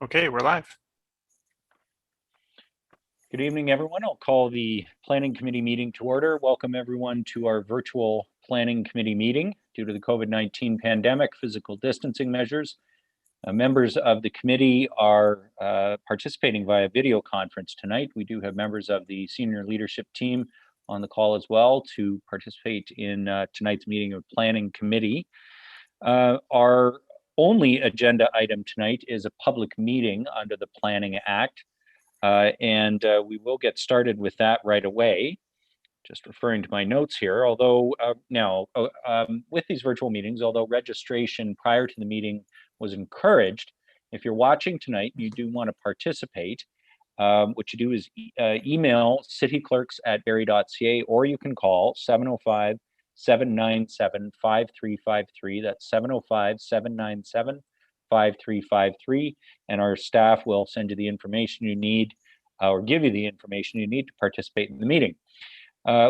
Okay, we're live. Good evening, everyone. I'll call the Planning Committee meeting to order. Welcome everyone to our virtual Planning Committee meeting. Due to the COVID-19 pandemic, physical distancing measures, members of the committee are participating via video conference tonight. We do have members of the senior leadership team on the call as well to participate in tonight's meeting of Planning Committee. Our only agenda item tonight is a public meeting under the Planning Act. We will get started with that right away. Just referring to my notes here, although with these virtual meetings, although registration prior to the meeting was encouraged, if you're watching tonight, you do want to participate. What you do is email cityclerks@barrie.ca, or you can call 705-797-5353. That's 705-797-5353, and our staff will send you the information you need or give you the information you need to participate in the meeting.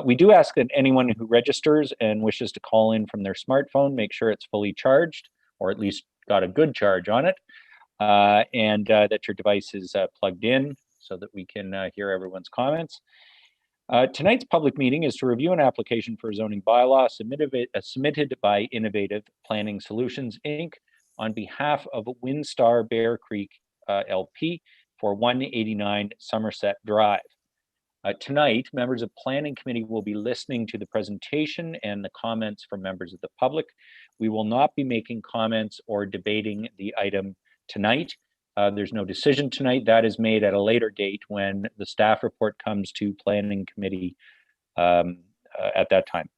We do ask that anyone who registers and wishes to call in from their smartphone, make sure it's fully charged, or at least got a good charge on it, and that your device is plugged in so that we can hear everyone's comments. Tonight's public meeting is to review an application for a zoning bylaw submitted by Innovative Planning Solutions, Inc. on behalf of Windstar Bear Creek LP for 189 Somerset Drive. Tonight, members of Planning Committee will be listening to the presentation and the comments from members of the public. We will not be making comments or debating the item tonight. There's no decision tonight. That is made at a later date when the staff report comes to Planning Committee at that time.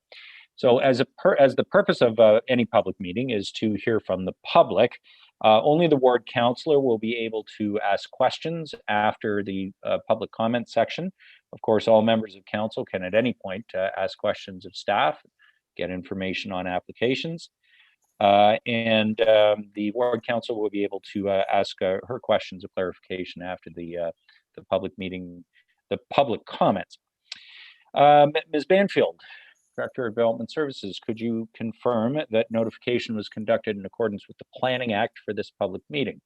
So as the purpose of any public meeting is to hear from the public, only the ward councillor will be able to ask questions after the public comment section. Of course, all members of council can at any point ask questions of staff, get information on applications, and the ward council will be able to ask her questions of clarification after the public meeting, the public comments. Ms. Banfield, Director of Development Services, could you confirm that notification was conducted in accordance with the Planning Act for this public meeting?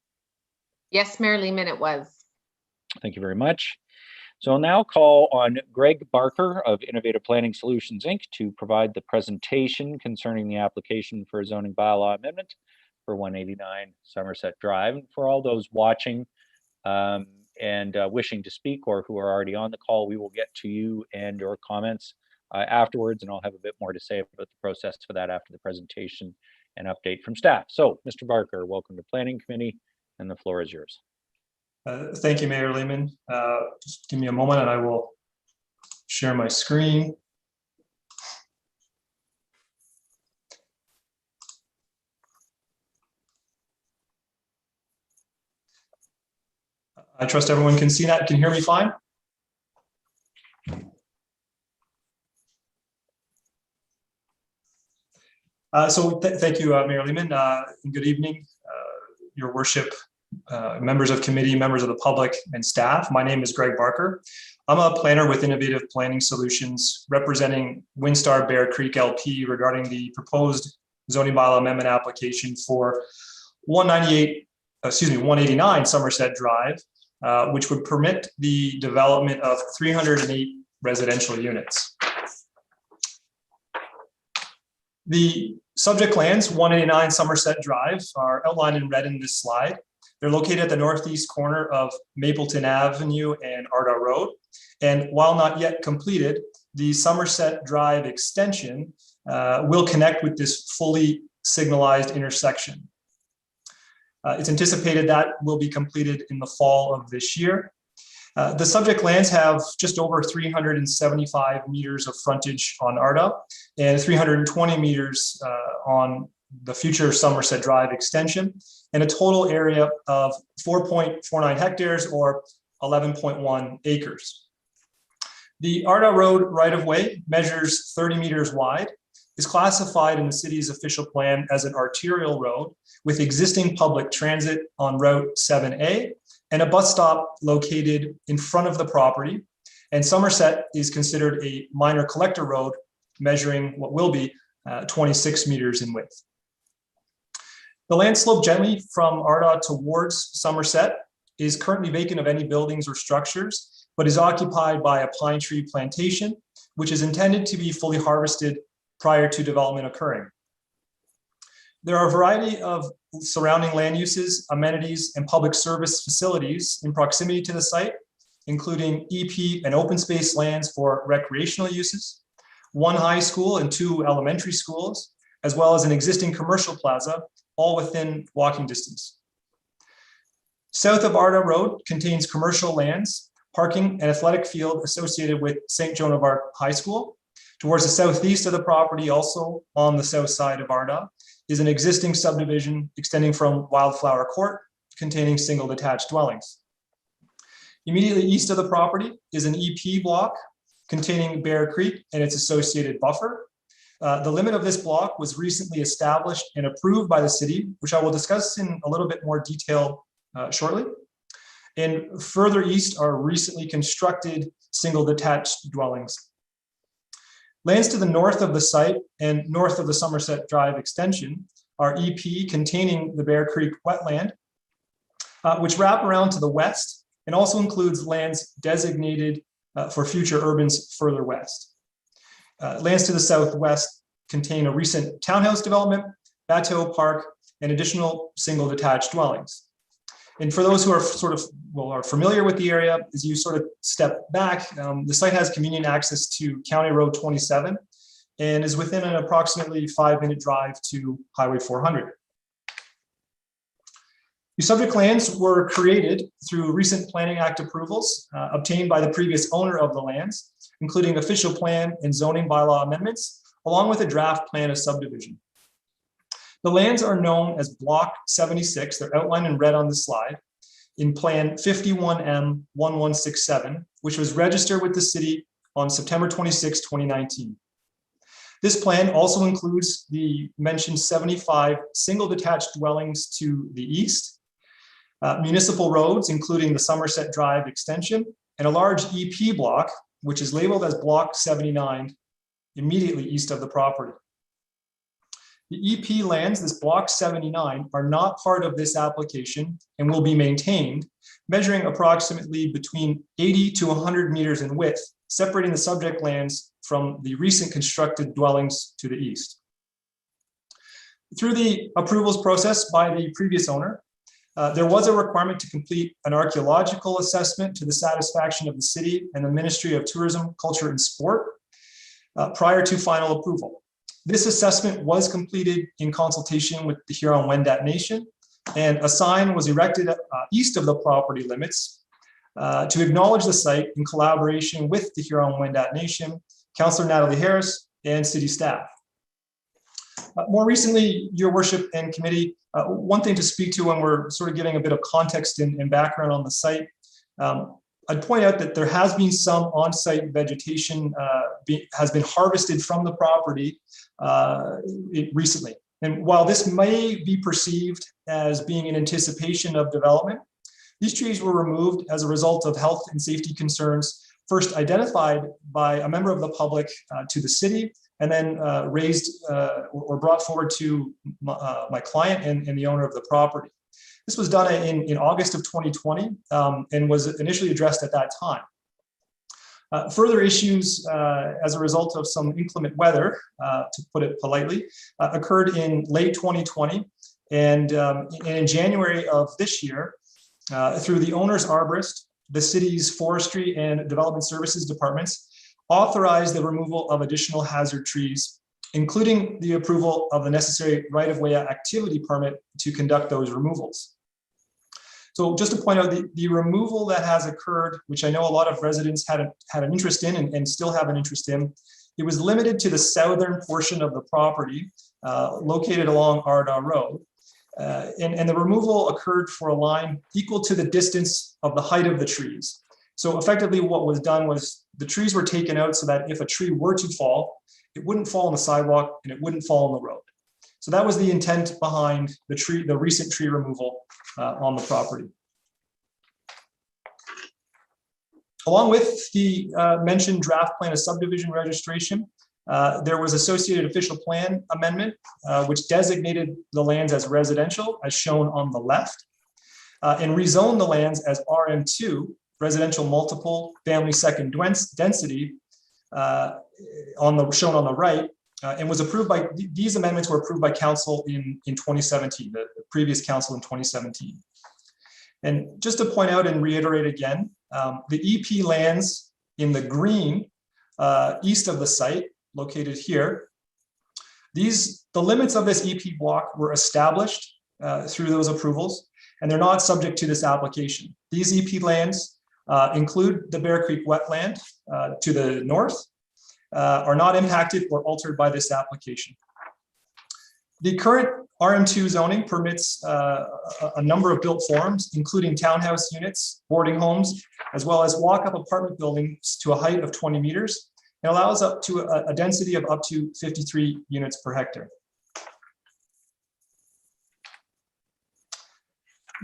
Yes, Mayor Lehman, it was. Thank you very much. So I'll now call on Greg Barker of Innovative Planning Solutions, Inc. to provide the presentation concerning the application for a zoning bylaw amendment for 189 Somerset Drive. And for all those watching and wishing to speak or who are already on the call, we will get to you and your comments afterwards, and I'll have a bit more to say about the process for that after the presentation and update from staff. So, Mr. Barker, welcome to Planning Committee, and the floor is yours. Thank you, Mayor Lehman. Just give me a moment and I will share my screen. I trust everyone can see that, can hear me fine. Thank you, Mayor Lehman, and good evening, Your Worship, members of committee, members of the public, and staff. My name is Greg Barker. I'm a planner with Innovative Planning Solutions, representing Windstar Bear Creek LP regarding the proposed zoning bylaw amendment application for 189 Somerset Drive, which would permit the development of 308 residential units. The subject lands, 189 Somerset Drive, are outlined in red in this slide. They're located at the northeast corner of Mapleton Avenue and Arda Road. And while not yet completed, the Somerset Drive extension will connect with this fully signalized intersection. It's anticipated that will be completed in the fall of this year. The subject lands have just over 375 meters of frontage on Arda and 320 meters on the future Somerset Drive extension, and a total area of 4.49 hectares or 11.1 acres. The Arda Road right-of-way measures 30 meters wide, is classified in the city's official plan as an arterial road with existing public transit on Route 7A and a bus stop located in front of the property. And Somerset is considered a minor collector road measuring what will be 26 meters in width. The land sloped gently from Arda towards Somerset is currently vacant of any buildings or structures, but is occupied by a pine tree plantation, which is intended to be fully harvested prior to development occurring. There are a variety of surrounding land uses, amenities, and public service facilities in proximity to the site, including EP and open space lands for recreational uses, one high school and 2 elementary schools, as well as an existing commercial plaza, all within walking distance. South of Arda Road contains commercial lands, parking, and athletic field associated with St. Joan of Arc High School. Towards the southeast of the property, also on the south side of Arda, is an existing subdivision extending from Wildflower Court, containing single detached dwellings. Immediately east of the property is an EP block containing Bear Creek and its associated buffer. The limit of this block was recently established and approved by the city, which I will discuss in a little bit more detail shortly. And further east are recently constructed single detached dwellings. Lands to the north of the site and north of the Somerset Drive extension are EP containing the Bear Creek wetland, which wrap around to the west and also includes lands designated for future urbans further west. Lands to the southwest contain a recent townhouse development, Bateau Park, and additional single detached dwellings. And for those who are are familiar with the area, as you sort of step back, the site has convenient access to County Road 27 and is within an approximately 5-minute drive to Highway 400. The subject lands were created through recent Planning Act approvals obtained by the previous owner of the lands, including official plan and zoning bylaw amendments, along with a draft plan of subdivision. The lands are known as Block 76, they're outlined in red on the slide, in Plan 51M1167, which was registered with the city on September 26, 2019. This plan also includes the mentioned 75 single detached dwellings to the east, municipal roads, including the Somerset Drive extension, and a large EP block, which is labeled as Block 79, immediately east of the property. The EP lands, this Block 79, are not part of this application and will be maintained, measuring approximately between 80 to 100 meters in width, separating the subject lands from the recent constructed dwellings to the east. Through the approvals process by the previous owner, there was a requirement to complete an archaeological assessment to the satisfaction of the city and the Ministry of Tourism, Culture and Sport prior to final approval. This assessment was completed in consultation with the Huron-Wendat Nation, and a sign was erected east of the property limits to acknowledge the site in collaboration with the Huron-Wendat Nation, Councillor Natalie Harris, and city staff. More recently, Your Worship and Committee, one thing to speak to when we're sort of giving a bit of context and background on the site, I'd point out that there has been some on-site vegetation has been harvested from the property recently. And while this may be perceived as being in anticipation of development, these trees were removed as a result of health and safety concerns, first identified by a member of the public to the city, and then raised or brought forward to my client and the owner of the property. This was done in August of 2020 and was initially addressed at that time. Further issues as a result of some inclement weather, to put it politely, occurred in late 2020. And in January of this year, through the owner's arborist, the city's forestry and development services departments authorized the removal of additional hazard trees, including the approval of the necessary right-of-way activity permit to conduct those removals. So just to point out, the removal that has occurred, which I know a lot of residents had an interest in and still have an interest in, it was limited to the southern portion of the property located along Arda Road. And the removal occurred for a line equal to the distance of the height of the trees. So effectively what was done was the trees were taken out so that if a tree were to fall, it wouldn't fall on the sidewalk and it wouldn't fall on the road. So that was the intent behind the recent tree removal on the property. Along with the mentioned draft plan of subdivision registration, there was associated official plan amendment, which designated the lands as residential, as shown on the left. and rezone the lands as RM2, residential multiple family second density, shown on the right, and was approved by, these amendments were approved by council in 2017, the previous council in 2017. And just to point out and reiterate again, the EP lands in the green east of the site, located here, the limits of this EP block were established through those approvals, and they're not subject to this application. These EP lands include the Bear Creek wetland to the north, are not impacted or altered by this application. The current RM2 zoning permits a number of built forms, including townhouse units, boarding homes, as well as walk-up apartment buildings to a height of 20 meters, and allows up to a density of up to 53 units per hectare.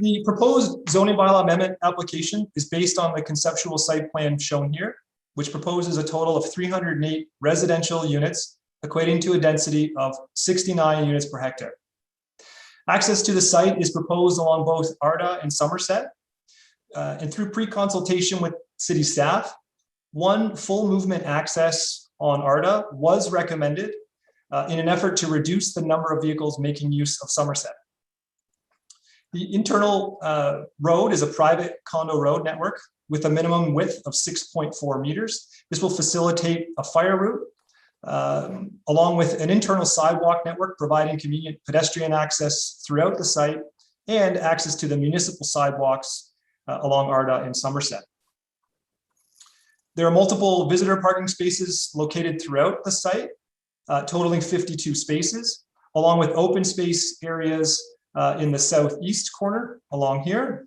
The proposed zoning bylaw amendment application is based on the conceptual site plan shown here, which proposes a total of 308 residential units, equating to a density of 69 units per hectare. Access to the site is proposed along both Arda and Somerset, and through pre-consultation with city staff, one full movement access on Arda was recommended in an effort to reduce the number of vehicles making use of Somerset. The internal road is a private condo road network with a minimum width of 6.4 meters. This will facilitate a fire route, along with an internal sidewalk network providing convenient pedestrian access throughout the site and access to the municipal sidewalks along Arda and Somerset. There are multiple visitor parking spaces located throughout the site, totaling 52 spaces, along with open space areas in the southeast corner along here.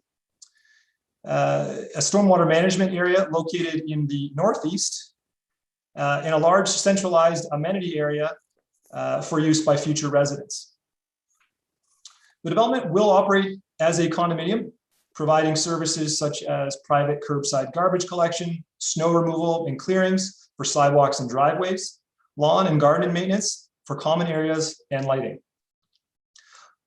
A stormwater management area located in the northeast, and a large centralized amenity area for use by future residents. The development will operate as a condominium, providing services such as private curbside garbage collection, snow removal and clearings for sidewalks and driveways, lawn and garden maintenance for common areas, and lighting.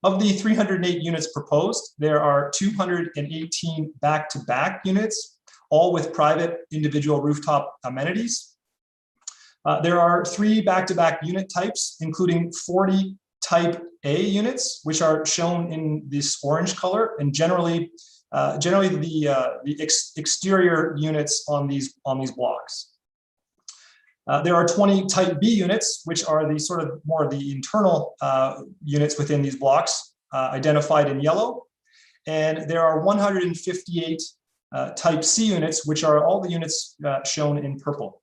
Of the 308 units proposed, there are 218 back-to-back units, all with private individual rooftop amenities. There are 3 back-to-back unit types, including 40 type A units, which are shown in this orange color, and generally the exterior units on these blocks. There are 20 type B units, which are the sort of more of the internal units within these blocks, identified in yellow. And there are 158 type C units, which are all the units shown in purple.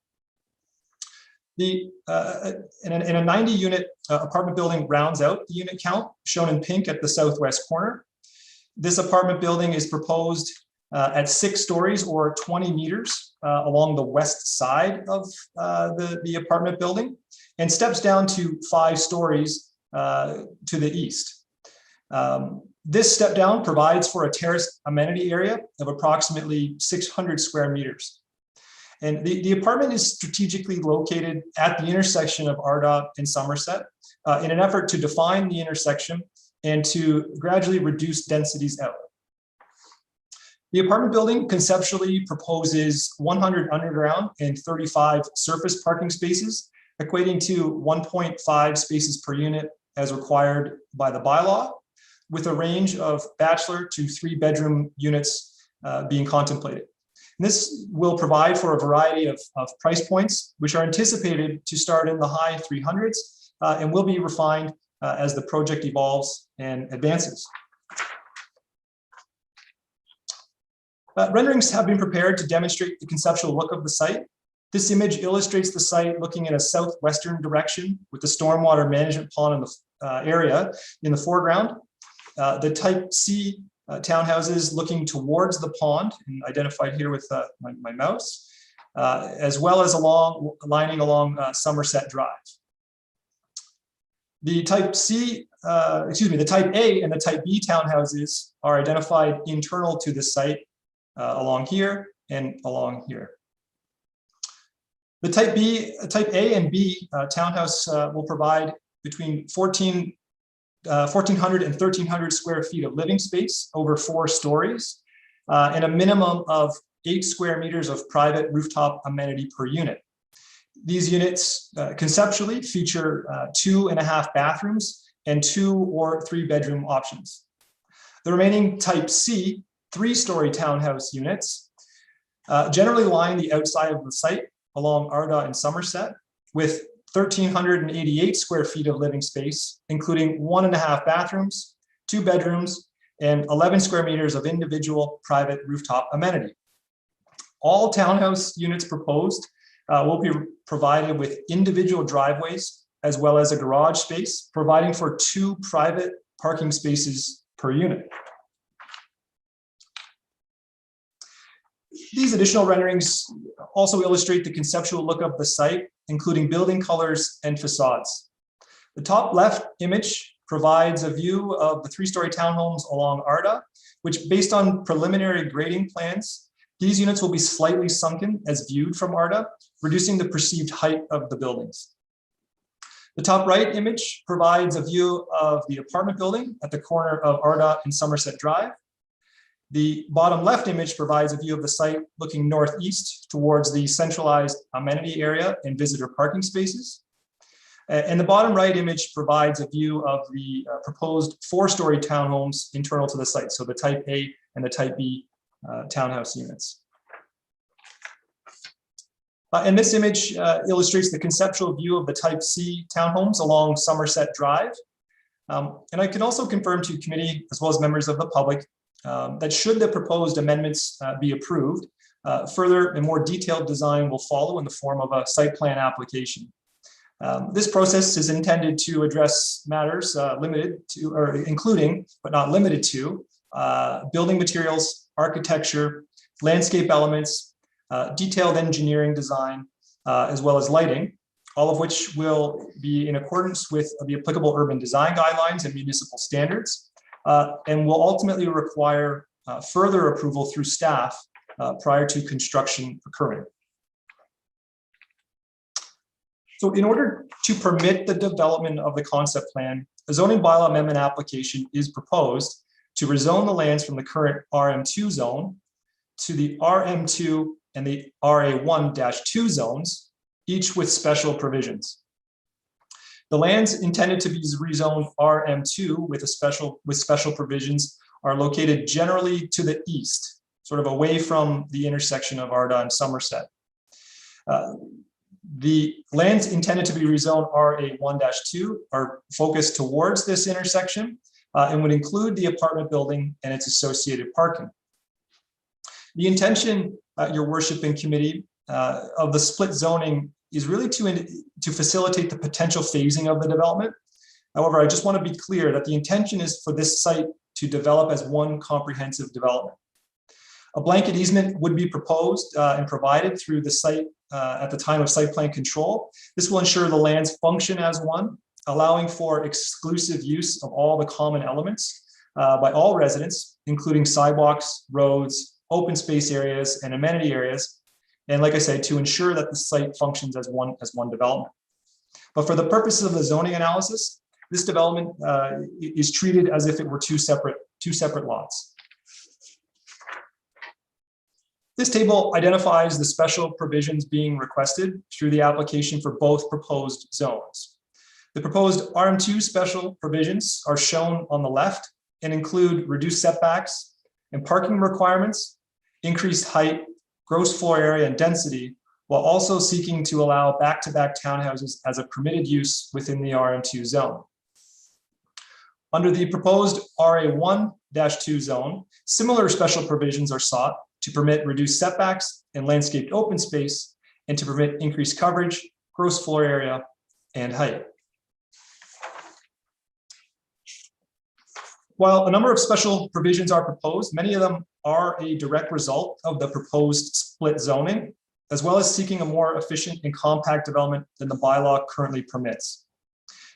In a 90 unit apartment building rounds out the unit count, shown in pink at the southwest corner. This apartment building is proposed at 6 stories or 20 meters along the west side of the apartment building, and steps down to 5 stories to the east. This step down provides for a terraced amenity area of approximately 600 square meters. And the apartment is strategically located at the intersection of Arda and Somerset in an effort to define the intersection and to gradually reduce densities out. The apartment building conceptually proposes 100 underground and 35 surface parking spaces, equating to 1.5 spaces per unit as required by the bylaw, with a range of bachelor to 3-bedroom units being contemplated. And this will provide for a variety of price points, which are anticipated to start in the high 300s and will be refined as the project evolves and advances. Renderings have been prepared to demonstrate the conceptual look of the site. This image illustrates the site looking in a southwestern direction with the stormwater management pond in the area in the foreground. The type C townhouses looking towards the pond, and identified here with my mouse, as well as lining along Somerset Drive. The type the type A and the type B townhouses are identified internal to the site along here and along here. The type A and B townhouse will provide between 14 1,400 and 1,300 square feet of living space over 4 stories, and a minimum of 8 square meters of private rooftop amenity per unit. These units conceptually feature 2.5 bathrooms and 2 or 3 bedroom options. The remaining type C 3-story townhouse units generally line the outside of the site along Ardagh and Somerset with 1,388 square feet of living space, including 1.5 bathrooms, 2 bedrooms, and 11 square meters of individual private rooftop amenity. All townhouse units proposed will be provided with individual driveways as well as a garage space, providing for 2 private parking spaces per unit. These additional renderings also illustrate the conceptual look of the site, including building colors and facades. The top left image provides a view of the 3-story townhomes along Ardagh, which, based on preliminary grading plans, these units will be slightly sunken as viewed from Ardagh, reducing the perceived height of the buildings. The top right image provides a view of the apartment building at the corner of Ardagh and Somerset Drive. The bottom left image provides a view of the site looking northeast towards the centralized amenity area and visitor parking spaces. And the bottom right image provides a view of the proposed 4-story townhomes internal to the site, so the type A and the type B townhouse units. And this image illustrates the conceptual view of the type C townhomes along Somerset Drive. And I can also confirm to committee as well as members of the public that should the proposed amendments be approved, further and more detailed design will follow in the form of a site plan application. This process is intended to address matters limited to, or including, but not limited to, building materials, architecture, landscape elements, detailed engineering design, as well as lighting, all of which will be in accordance with the applicable urban design guidelines and municipal standards, and will ultimately require further approval through staff prior to construction occurring. So in order to permit the development of the concept plan, a zoning bylaw amendment application is proposed to rezone the lands from the current RM2 zone to the RM2 and the RA1-2 zones, each with special provisions. The lands intended to be rezoned RM2 with special provisions are located generally to the east, sort of away from the intersection of Ardagh and Somerset. The lands intended to be rezoned RA1-2 are focused towards this intersection and would include the apartment building and its associated parking. The intention, Your Worship and Committee, of the split zoning is really to facilitate the potential phasing of the development. However, I just want to be clear that the intention is for this site to develop as one comprehensive development. A blanket easement would be proposed and provided through the site at the time of site plan control. This will ensure the lands function as one, allowing for exclusive use of all the common elements by all residents, including sidewalks, roads, open space areas, and amenity areas. And like I said, to ensure that the site functions as one development. But for the purposes of the zoning analysis, this development is treated as if it were two separate lots. This table identifies the special provisions being requested through the application for both proposed zones. The proposed RM2 special provisions are shown on the left and include reduced setbacks and parking requirements, increased height, gross floor area, and density, while also seeking to allow back-to-back townhouses as a permitted use within the RM2 zone. Under the proposed RA1-2 zone, similar special provisions are sought to permit reduced setbacks and landscaped open space, and to permit increased coverage, gross floor area, and height. While a number of special provisions are proposed, many of them are a direct result of the proposed split zoning, as well as seeking a more efficient and compact development than the bylaw currently permits.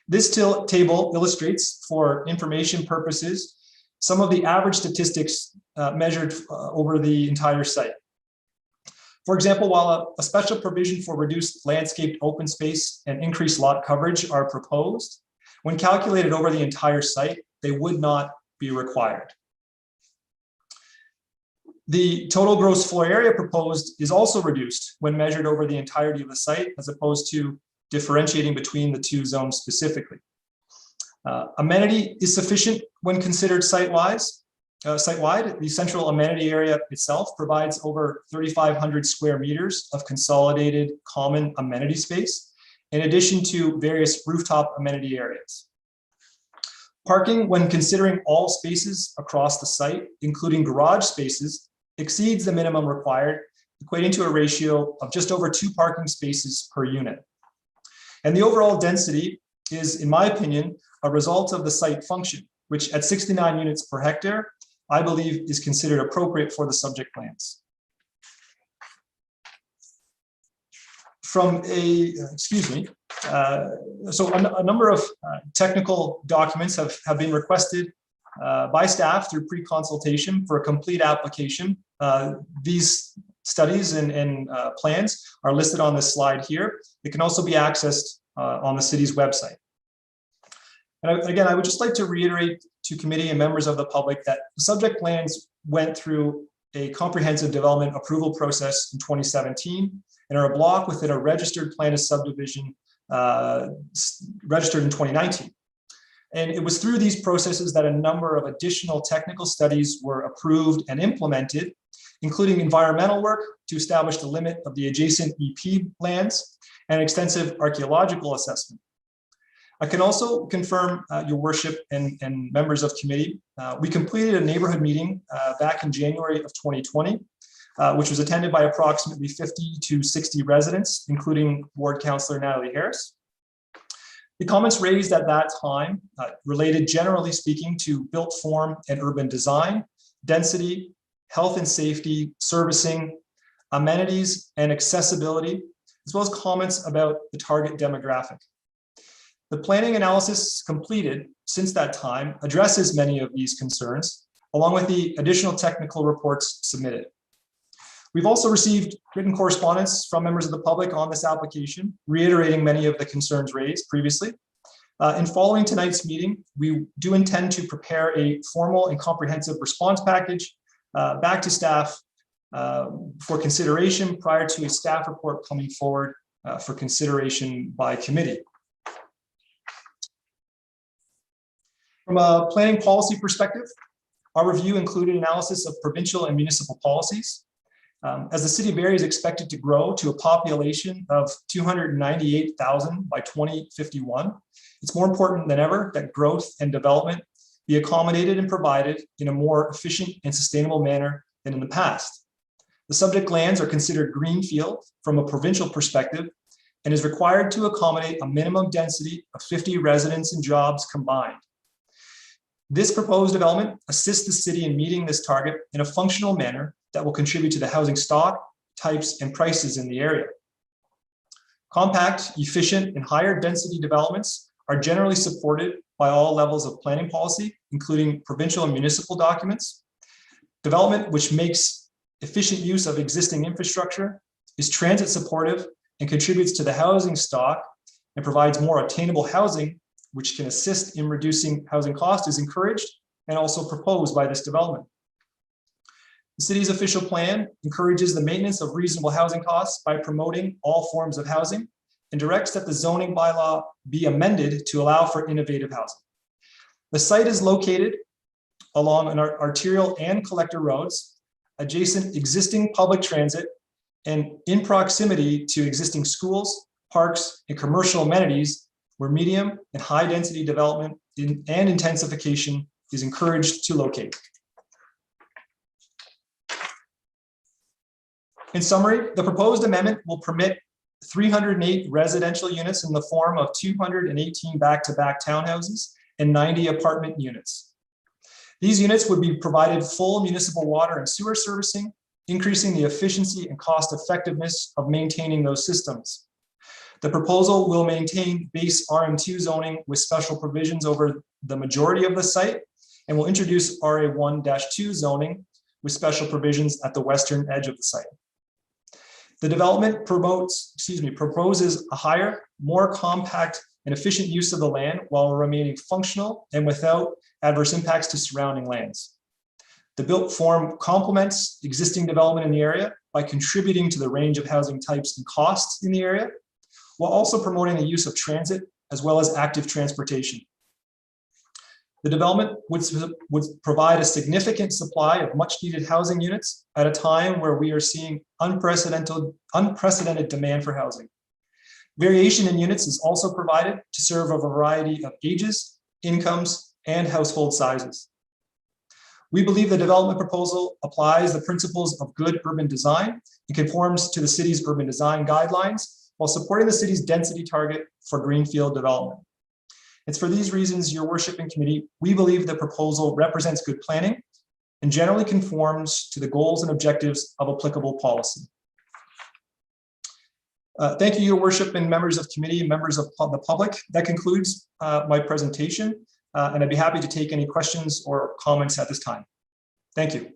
This table illustrates, for information purposes, some of the average statistics measured over the entire site. For example, while a special provision for reduced landscaped open space and increased lot coverage are proposed, When calculated over the entire site, they would not be required. The total gross floor area proposed is also reduced when measured over the entirety of the site, as opposed to differentiating between the two zones specifically. Amenity is sufficient when considered site-wide. The central amenity area itself provides over 3,500 square meters of consolidated common amenity space, in addition to various rooftop amenity areas. Parking, when considering all spaces across the site, including garage spaces, exceeds the minimum required, equating to a ratio of just over 2 parking spaces per unit. And the overall density is, in my opinion, a result of the site function, which at 69 units per hectare, I believe is considered appropriate for the subject lands. From a, so a number of technical documents have been requested by staff through pre-consultation for a complete application. These studies and plans are listed on this slide here. It can also be accessed on the city's website. And again, I would just like to reiterate to committee and members of the public that the subject lands went through a comprehensive development approval process in 2017 and are a block within a registered plan of subdivision registered in 2019. And it was through these processes that a number of additional technical studies were approved and implemented, including environmental work to establish the limit of the adjacent EP lands and extensive archaeological assessment. I can also confirm, your worship and members of committee, we completed a neighborhood meeting back in January of 2020, which was attended by approximately 50 to 60 residents, including Ward Councillor Natalie Harris. The comments raised at that time related, generally speaking, to built form and urban design, density, health and safety, servicing, amenities, and accessibility, as well as comments about the target demographic. The planning analysis completed since that time addresses many of these concerns, along with the additional technical reports submitted. We've also received written correspondence from members of the public on this application, reiterating many of the concerns raised previously. In following tonight's meeting, we do intend to prepare a formal and comprehensive response package back to staff for consideration prior to a staff report coming forward for consideration by committee. From a planning policy perspective, our review included analysis of provincial and municipal policies. As the city of Barrie is expected to grow to a population of 298,000 by 2051, it's more important than ever that growth and development be accommodated and provided in a more efficient and sustainable manner than in the past. The subject lands are considered greenfield from a provincial perspective and is required to accommodate a minimum density of 50 residents and jobs combined. This proposed development assists the city in meeting this target in a functional manner that will contribute to the housing stock, types, and prices in the area. Compact, efficient, and higher density developments are generally supported by all levels of planning policy, including provincial and municipal documents. Development which makes efficient use of existing infrastructure, is transit supportive, and contributes to the housing stock and provides more attainable housing, which can assist in reducing housing cost, is encouraged and also proposed by this development. The city's official plan encourages the maintenance of reasonable housing costs by promoting all forms of housing and directs that the zoning bylaw be amended to allow for innovative housing. The site is located along an arterial and collector roads, adjacent existing public transit, and in proximity to existing schools, parks, and commercial amenities where medium and high density development and intensification is encouraged to locate. In summary, the proposed amendment will permit 308 residential units in the form of 218 back-to-back townhouses and 90 apartment units. These units would be provided full municipal water and sewer servicing, increasing the efficiency and cost effectiveness of maintaining those systems. The proposal will maintain base RM2 zoning with special provisions over the majority of the site and will introduce RA1-2 zoning with special provisions at the western edge of the site. The development proposes a higher, more compact and efficient use of the land while remaining functional and without adverse impacts to surrounding lands. The built form complements existing development in the area by contributing to the range of housing types and costs in the area, while also promoting the use of transit as well as active transportation. The development would provide a significant supply of much needed housing units at a time where we are seeing unprecedented demand for housing. Variation in units is also provided to serve a variety of ages, incomes, and household sizes. We believe the development proposal applies the principles of good urban design and conforms to the city's urban design guidelines while supporting the city's density target for greenfield development. It's for these reasons, Your Worship and Committee, we believe the proposal represents good planning and generally conforms to the goals and objectives of applicable policy. Thank you, Your Worship, and members of committee, members of the public. That concludes my presentation, and I'd be happy to take any questions or comments at this time. Thank you.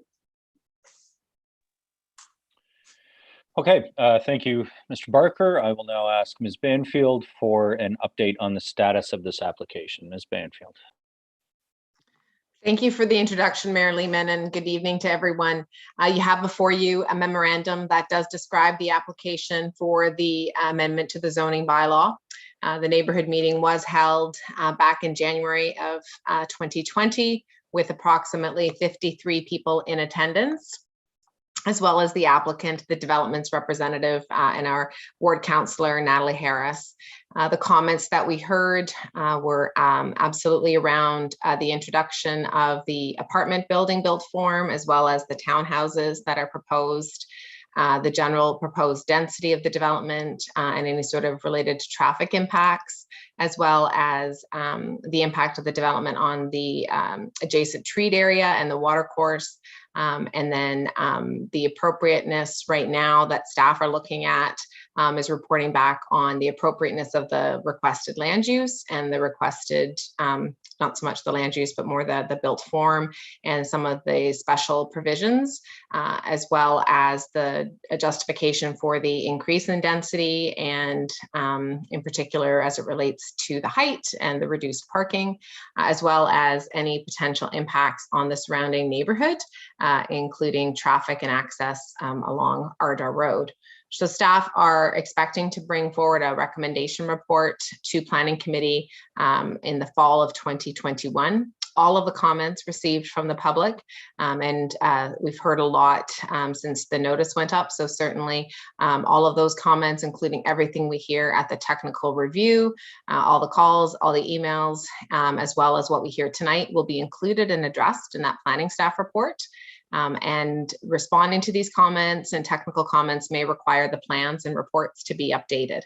Okay, thank you, Mr. Barker. I will now ask Ms. Banfield for an update on the status of this application. Ms. Banfield. Thank you for the introduction, Mayor Lehman, and good evening to everyone. You have before you a memorandum that does describe the application for the amendment to the zoning bylaw. The neighborhood meeting was held back in January of 2020 with approximately 53 people in attendance, as well as the applicant, the development's representative, and our ward councillor, Natalie Harris. The comments that we heard were absolutely around the introduction of the apartment building built form, as well as the townhouses that are proposed, the general proposed density of the development, and any sort of related to traffic impacts, as well as the impact of the development on the adjacent treat area and the water course. And then the appropriateness right now that staff are looking at is reporting back on the appropriateness of the requested land use and the requested, not so much the land use, but more the built form and some of the special provisions, as well as the justification for the increase in density and in particular as it relates to the height and the reduced parking, as well as any potential impacts on the surrounding neighborhood, including traffic and access along Ardagh Road. So staff are expecting to bring forward a recommendation report to Planning Committee in the fall of 2021. All of the comments received from the public, and we've heard a lot since the notice went up. So certainly all of those comments, including everything we hear at the technical review, all the calls, all the emails, as well as what we hear tonight will be included and addressed in that planning staff report. And responding to these comments and technical comments may require the plans and reports to be updated.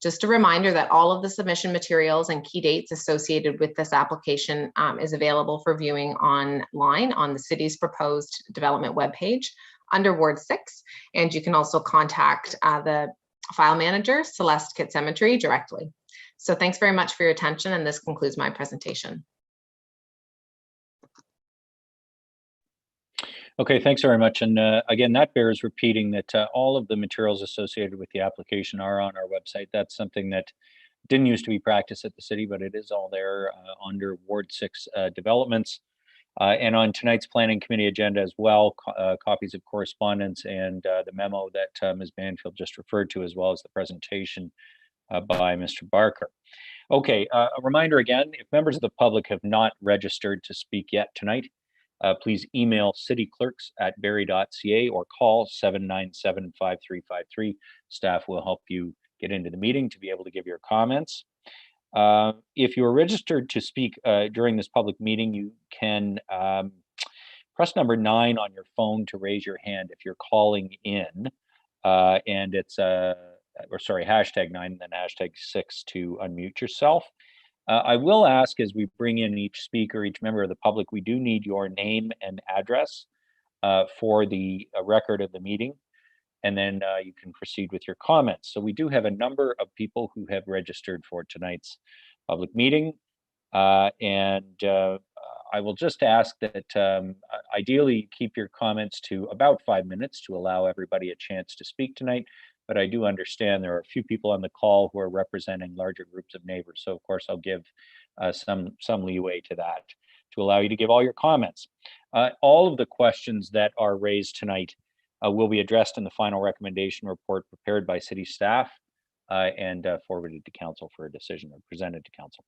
Just a reminder that all of the submission materials and key dates associated with this application is available for viewing online on the city's proposed development webpage under Ward 6. And you can also contact the file manager, Celeste Kitsemetry, directly. So thanks very much for your attention, and this concludes my presentation. Okay, thanks very much. And again, that bears repeating that all of the materials associated with the application are on our website. That's something that didn't used to be practiced at the city, but it is all there under Ward 6 developments. And on tonight's Planning Committee agenda as well, copies of correspondence and the memo that Ms. Banfield just referred to, as well as the presentation by Mr. Barker. Okay, a reminder again, if members of the public have not registered to speak yet tonight, please email cityclerks@barrie.ca or call 797-5353. Staff will help you get into the meeting to be able to give your comments. If you're registered to speak during this public meeting, you can press number 9 on your phone to raise your hand if you're calling in, and it's hashtag 9 and then hashtag 6 to unmute yourself. I will ask, as we bring in each speaker, each member of the public, we do need your name and address for the record of the meeting, and then you can proceed with your comments. So we do have a number of people who have registered for tonight's public meeting, and I will just ask that ideally keep your comments to about 5 minutes to allow everybody a chance to speak tonight. but I do understand there are a few people on the call who are representing larger groups of neighbors. So of course, I'll give some leeway to that to allow you to give all your comments. All of the questions that are raised tonight will be addressed in the final recommendation report prepared by city staff and forwarded to council for a decision, or presented to council.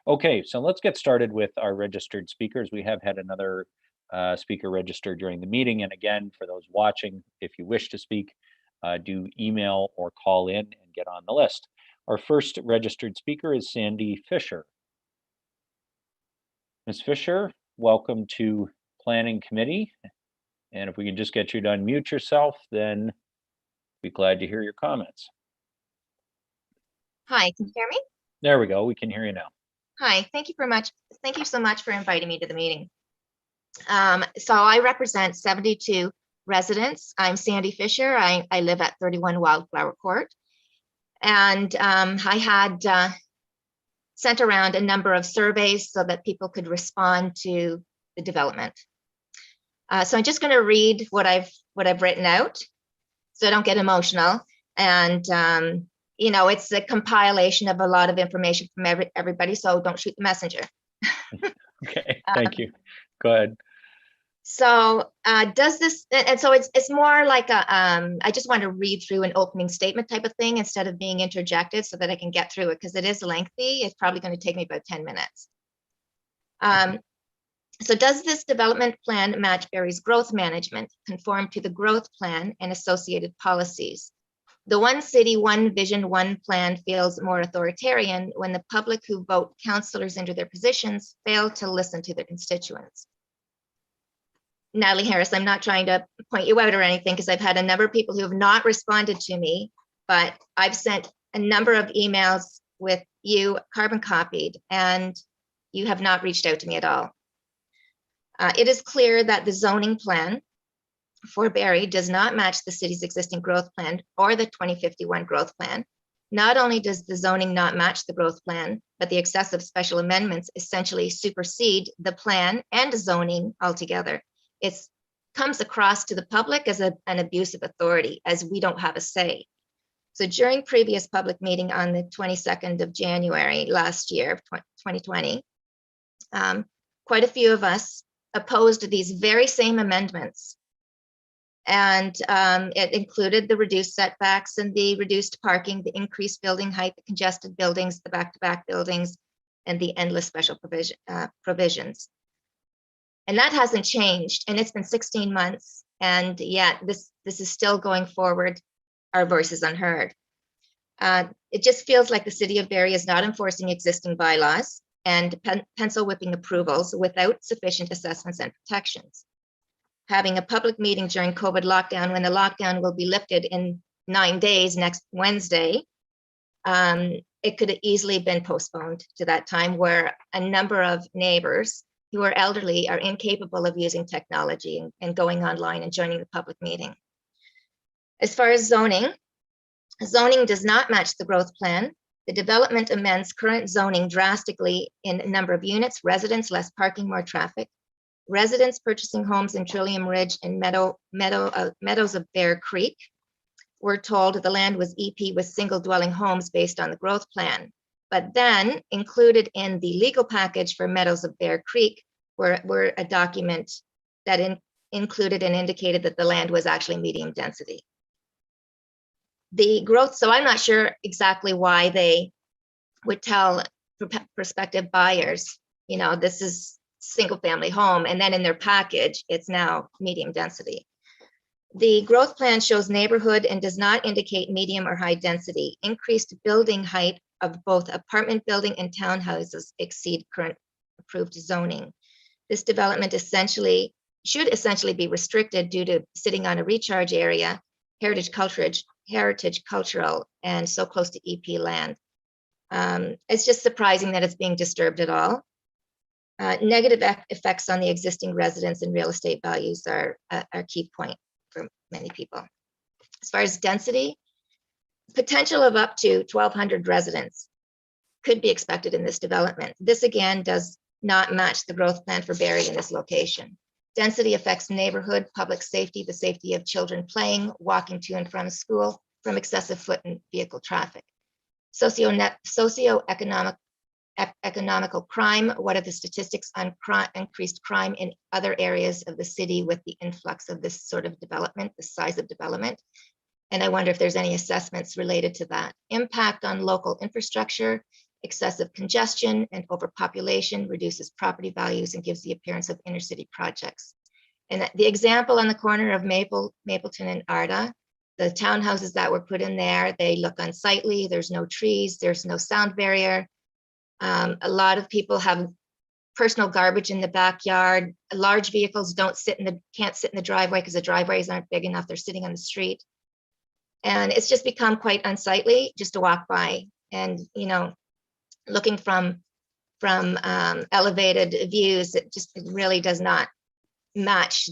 Okay, so let's get started with our registered speakers. We have had another speaker registered during the meeting. And again, for those watching, if you wish to speak, do email or call in and get on the list. Our first registered speaker is Sandy Fisher. Ms. Fisher, welcome to Planning Committee. And if we can just get you to unmute yourself, then be glad to hear your comments. Hi, can you hear me? There we go. We can hear you now. Hi, thank you very much. Thank you so much for inviting me to the meeting. So I represent 72 residents. I'm Sandy Fisher. I live at 31 Wildflower Court. And I had sent around a number of surveys so that people could respond to the development. So I'm just going to read what I've written out so I don't get emotional. And you know, it's a compilation of a lot of information from everybody, so don't shoot the messenger. Okay, thank you. Go ahead. So does this, and so it's more like a, I just want to read through an opening statement type of thing instead of being interjected so that I can get through it, because it is lengthy. It's probably going to take me about 10 minutes. So does this development plan match Barrie's growth management, conform to the growth plan and associated policies? The one city, one vision, one plan feels more authoritarian when the public who vote councillors into their positions fail to listen to their constituents. Natalie Harris, I'm not trying to point you out or anything, because I've had a number of people who have not responded to me, but I've sent a number of emails with you carbon copied, and you have not reached out to me at all. It is clear that the zoning plan for Barrie does not match the city's existing growth plan or the 2051 growth plan. Not only does the zoning not match the growth plan, but the excessive special amendments essentially supersede the plan and zoning altogether. It comes across to the public as an abuse of authority, as we don't have a say. So during previous public meeting on the 22nd of January last year, 2020, quite a few of us opposed these very same amendments. And it included the reduced setbacks and the reduced parking, the increased building height, the congested buildings, the back-to-back buildings, and the endless special provisions. And that hasn't changed. And it's been 16 months. And yet this is still going forward. Our voice is unheard. It just feels like the city of Barrie is not enforcing existing bylaws and pencil whipping approvals without sufficient assessments and protections. Having a public meeting during COVID lockdown, when the lockdown will be lifted in 9 days next Wednesday, it could have easily been postponed to that time, where a number of neighbors who are elderly are incapable of using technology and going online and joining the public meeting. As far as zoning does not match the growth plan. The development amends current zoning drastically in number of units, residents, less parking, more traffic. Residents purchasing homes in Trillium Ridge and Meadows of Bear Creek were told the land was EP with single dwelling homes based on the growth plan. But then included in the legal package for Meadows of Bear Creek were a document that included and indicated that the land was actually medium density. The growth, so I'm not sure exactly why they would tell prospective buyers, you know, this is single family home, and then in their package, it's now medium density. The growth plan shows neighborhood and does not indicate medium or high density. Increased building height of both apartment building and townhouses exceed current approved zoning. This development should essentially be restricted due to sitting on a recharge area, heritage cultural, and so close to EP land. It's just surprising that it's being disturbed at all. Negative effects on the existing residents and real estate values are a key point for many people. As far as density, potential of up to 1,200 residents could be expected in this development. This again does not match the growth plan for Barrie in this location. Density affects neighborhood, public safety, the safety of children playing, walking to and from school, from excessive foot and vehicle traffic. Socioeconomical crime. What are the statistics on increased crime in other areas of the city with the influx of this sort of development, the size of development? And I wonder if there's any assessments related to that. Impact on local infrastructure. Excessive congestion and overpopulation reduces property values and gives the appearance of inner city projects. And the example on the corner of Mapleton and Arda, the townhouses that were put in there, they look unsightly. There's no trees, there's no sound barrier. A lot of people have personal garbage in the backyard. Large vehicles can't sit in the driveway because the driveways aren't big enough. They're sitting on the street. And it's just become quite unsightly just to walk by. And, you know, looking from elevated views, it really does not match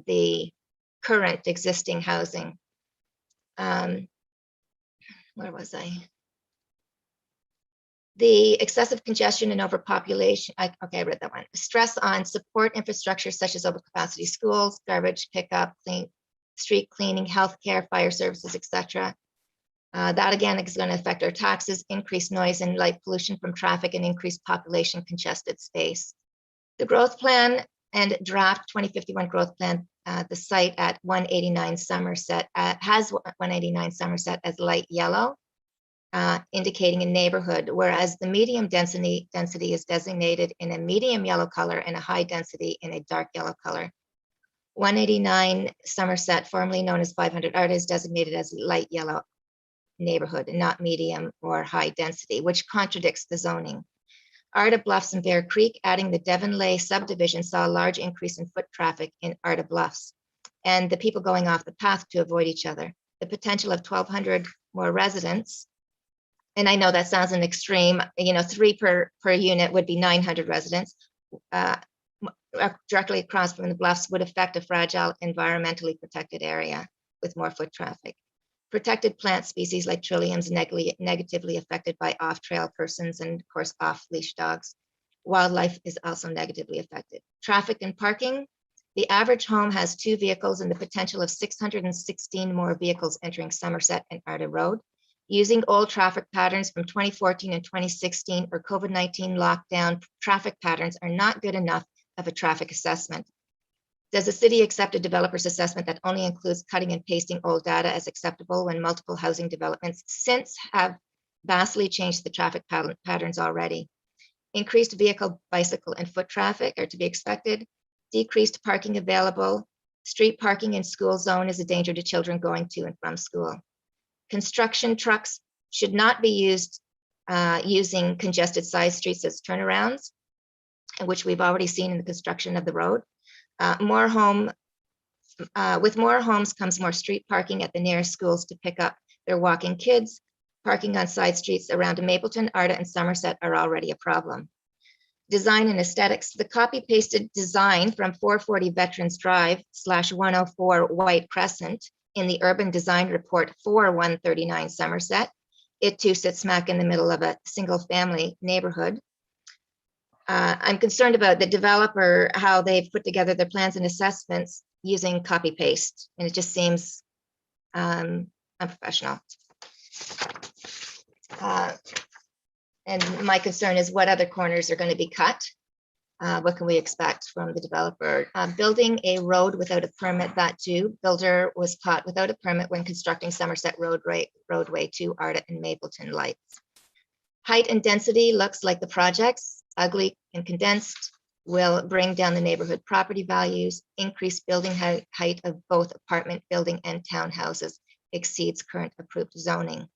the current existing housing. Where was I? The excessive congestion and overpopulation. I read that one. Stress on support infrastructure such as overcapacity schools, garbage pickup, street cleaning, healthcare, fire services, etc. That again is going to affect our taxes, increased noise and light pollution from traffic, and increased population congested space. The growth plan and draft 2051 growth plan, the site at 189 Somerset has 189 Somerset as light yellow, indicating a neighborhood, whereas the medium density is designated in a medium yellow color and a high density in a dark yellow color. 189 Somerset, formerly known as 500 Arda, is designated as light yellow neighborhood and not medium or high density, which contradicts the zoning. Arda Bluffs and Bear Creek, adding the Devonlea subdivision, saw a large increase in foot traffic in Arda Bluffs and the people going off the path to avoid each other. The potential of 1,200 more residents, and I know that sounds an extreme, you know, 3 per unit would be 900 residents, directly across from the bluffs would affect a fragile, environmentally protected area with more foot traffic. Protected plant species like trilliums negatively affected by off-trail persons and, of course, off-leash dogs. Wildlife is also negatively affected. Traffic and parking. The average home has 2 vehicles and the potential of 616 more vehicles entering Somerset and Arda Road. Using old traffic patterns from 2014 and 2016 or COVID-19 lockdown traffic patterns are not good enough of a traffic assessment. Does the city accept a developer's assessment that only includes cutting and pasting old data as acceptable when multiple housing developments since have vastly changed the traffic patterns already? Increased vehicle, bicycle, and foot traffic are to be expected. Decreased parking available. Street parking in school zone is a danger to children going to and from school. Construction trucks should not be used using congested side streets as turnarounds, which we've already seen in the construction of the road. With more homes comes more street parking at the nearest schools to pick up their walking kids. Parking on side streets around Mapleton, Arda, and Somerset are already a problem. Design and aesthetics. The copy-pasted design from 440 Veterans Drive /104 White Crescent in the Urban Design Report for 139 Somerset. It too sits smack in the middle of a single-family neighborhood. I'm concerned about the developer, how they've put together their plans and assessments using copy paste, and it just seems unprofessional. And my concern is what other corners are going to be cut. What can we expect from the developer? Building a road without a permit, that too. Builder was caught without a permit when constructing Somerset roadway to Arda and Mapleton Lights. Height and density looks like the projects. Ugly and condensed will bring down the neighborhood property values. Increased building height of both apartment building and townhouses exceeds current approved zoning.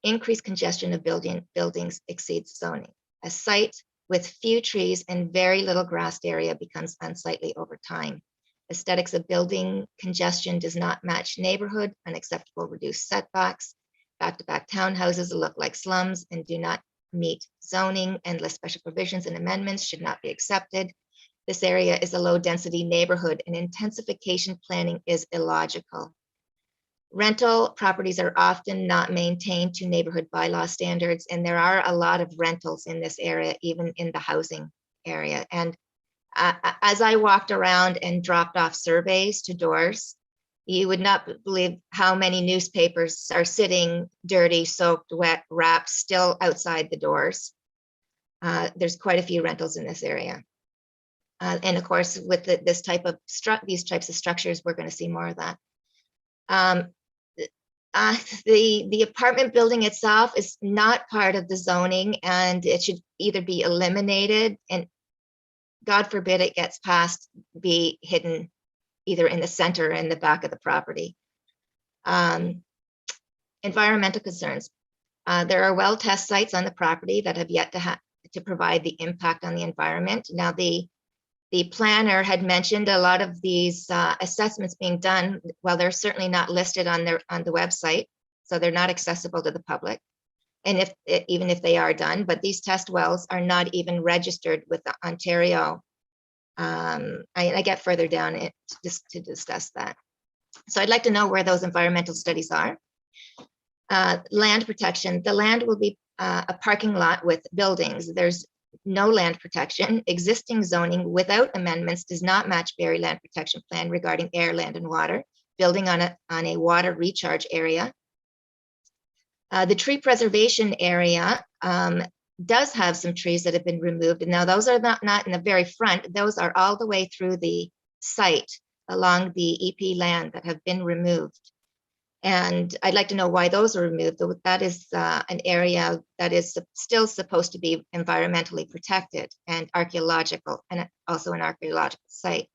Increased congestion of buildings exceeds zoning. A site with few trees and very little grassed area becomes unsightly over time. Aesthetics of building congestion does not match neighborhood. Unacceptable reduced setbacks. Back-to-back townhouses look like slums and do not meet zoning. Endless special provisions and amendments should not be accepted. This area is a low density neighborhood and intensification planning is illogical. Rental properties are often not maintained to neighborhood bylaw standards, and there are a lot of rentals in this area, even in the housing area. And as I walked around and dropped off surveys to doors, You would not believe how many newspapers are sitting dirty, soaked, wet, wrapped, still outside the doors. There's quite a few rentals in this area. And of course, with these types of structures, we're going to see more of that. The apartment building itself is not part of the zoning, and it should either be eliminated, and God forbid it gets passed, be hidden either in the center or in the back of the property. Environmental concerns. There are well test sites on the property that have yet to provide the impact on the environment. Now, the planner had mentioned a lot of these assessments being done. Well, they're certainly not listed on the website, so they're not accessible to the public. And even if they are done, but these test wells are not even registered with the Ontario. I get further down just to discuss that. So I'd like to know where those environmental studies are. Land protection. The land will be a parking lot with buildings. There's no land protection. Existing zoning without amendments does not match Barrie Land Protection Plan regarding air, land, and water. Building on a water recharge area. The tree preservation area does have some trees that have been removed. And now those are not in the very front. Those are all the way through the site along the EP land that have been removed. And I'd like to know why those are removed. That is an area that is still supposed to be environmentally protected and archaeological, and also an archaeological site.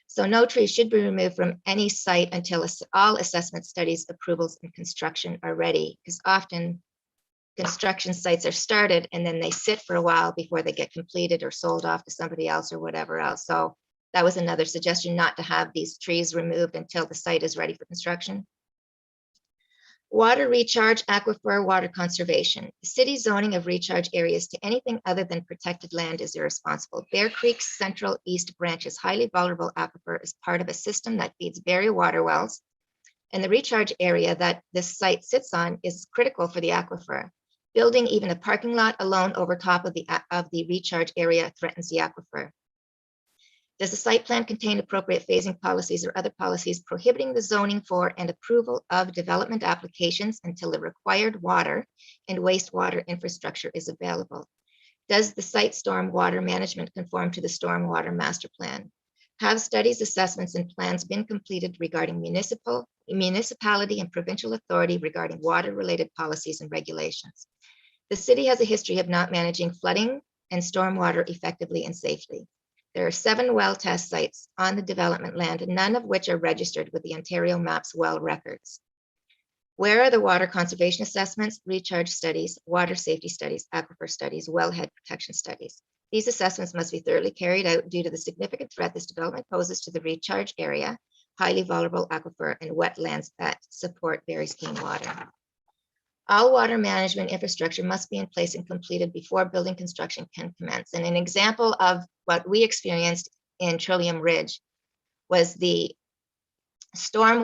So no trees should be removed from any site until all assessment studies, approvals, and construction are ready, because often construction sites are started and then they sit for a while before they get completed or sold off to somebody else or whatever else. So that was another suggestion, not to have these trees removed until the site is ready for construction. Water recharge, aquifer, water conservation. The city zoning of recharge areas to anything other than protected land is irresponsible. Bear Creek's central east branch's highly vulnerable aquifer is part of a system that feeds Barrie water wells, and the recharge area that this site sits on is critical for the aquifer. Building even a parking lot alone over top of the recharge area threatens the aquifer. Does the site plan contain appropriate phasing policies or other policies prohibiting the zoning for and approval of development applications until the required water and wastewater infrastructure is available? Does the site storm water management conform to the stormwater master plan? Have studies, assessments, and plans been completed regarding municipality and provincial authority regarding water-related policies and regulations? The city has a history of not managing flooding and stormwater effectively and safely. There are 7 well test sites on the development land, none of which are registered with the Ontario MAPS well records. Where are the water conservation assessments, recharge studies, water safety studies, aquifer studies, wellhead protection studies? These assessments must be thoroughly carried out due to the significant threat this development poses to the recharge area, highly vulnerable aquifer, and wetlands that support Barrie's clean water. All water management infrastructure must be in place and completed before building construction can commence. And an example of what we experienced in Trillium Ridge was the storm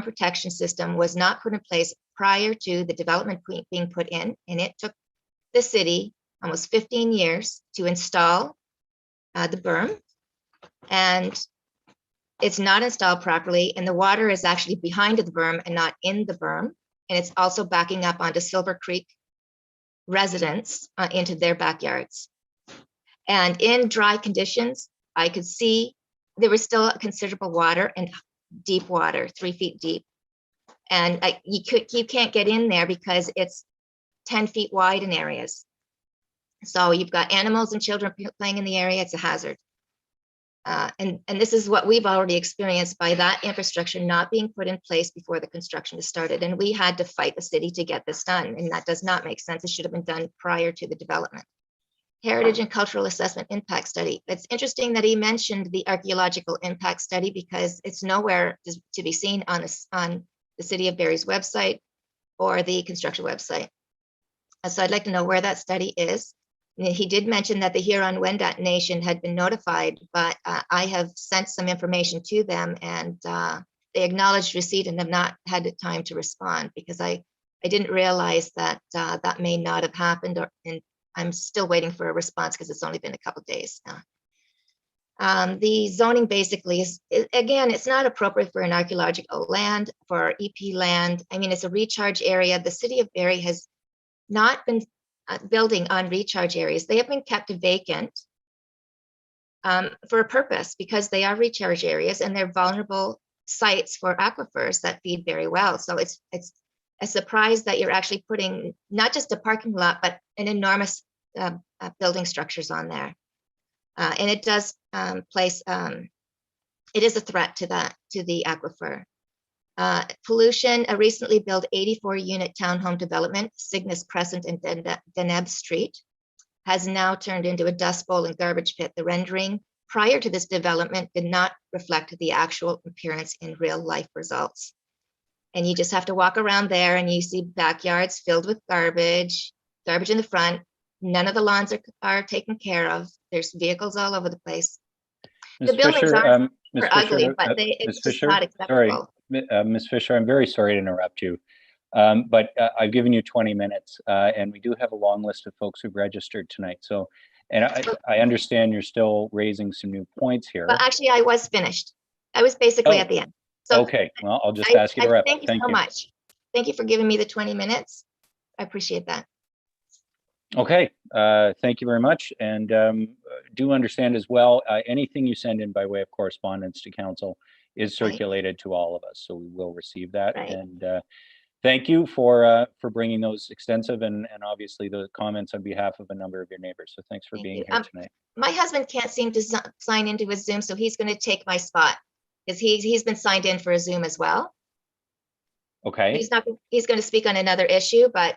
protection system was not put in place prior to the development being put in, and it took the city almost 15 years to install the berm, and it's not installed properly, and the water is actually behind the berm and not in the berm. And it's also backing up onto Silver Creek residents into their backyards. And in dry conditions, I could see there was still considerable water and deep water, 3 feet deep. And you can't get in there because it's 10 feet wide in areas. So you've got animals and children playing in the area, it's a hazard. And this is what we've already experienced by that infrastructure not being put in place before the construction is started. And we had to fight the city to get this done. And that does not make sense. It should have been done prior to the development. Heritage and Cultural Assessment Impact Study. It's interesting that he mentioned the archaeological impact study because it's nowhere to be seen on the City of Barrie's website or the construction website. So I'd like to know where that study is. He did mention that the Huron-Wendat Nation had been notified, but I have sent some information to them, and they acknowledged receipt and have not had the time to respond because I didn't realize that that may not have happened, and I'm still waiting for a response because it's only been a couple of days now. The zoning basically is, again, it's not appropriate for an archaeological land, for EP land. I mean, it's a recharge area. The city of Barrie has not been building on recharge areas. They have been kept vacant for a purpose, because they are recharge areas and they're vulnerable sites for aquifers that feed very well. So it's a surprise that you're actually putting not just a parking lot, but an enormous building structures on there. And it does place, it is a threat to the aquifer. Pollution, a recently built 84-unit townhome development, Cygnus Crescent and Deneb Street, has now turned into a dust bowl and garbage pit. The rendering prior to this development did not reflect the actual appearance in real life results. And you just have to walk around there and you see backyards filled with garbage in the front. None of the lawns are taken care of. There's vehicles all over the place. Ms. The buildings Fisher, aren't Ms. ugly, Fisher, but Ms. it's just Fisher, not acceptable. sorry, Ms. Fisher, I'm very sorry to interrupt you, but I've given you 20 minutes, and we do have a long list of folks who've registered tonight. So, and I understand you're still raising some new points here. Well, actually, I was finished. I was basically Oh, at the end. So okay, well, I'll just ask you to wrap up. thank you so much. Thank you for giving me the 20 minutes. I appreciate that. Okay, thank you very much. And do understand as well, anything you send in by way of correspondence to council is circulated to all of us. So we will receive that. Right. And thank you for bringing those extensive and obviously the comments on behalf of a number of your neighbors. So thanks for Thank being you. here tonight. My husband can't seem to sign into his Zoom, so he's going to take my spot because he's been signed in for a Zoom as well. Okay. He's going to speak on another issue, but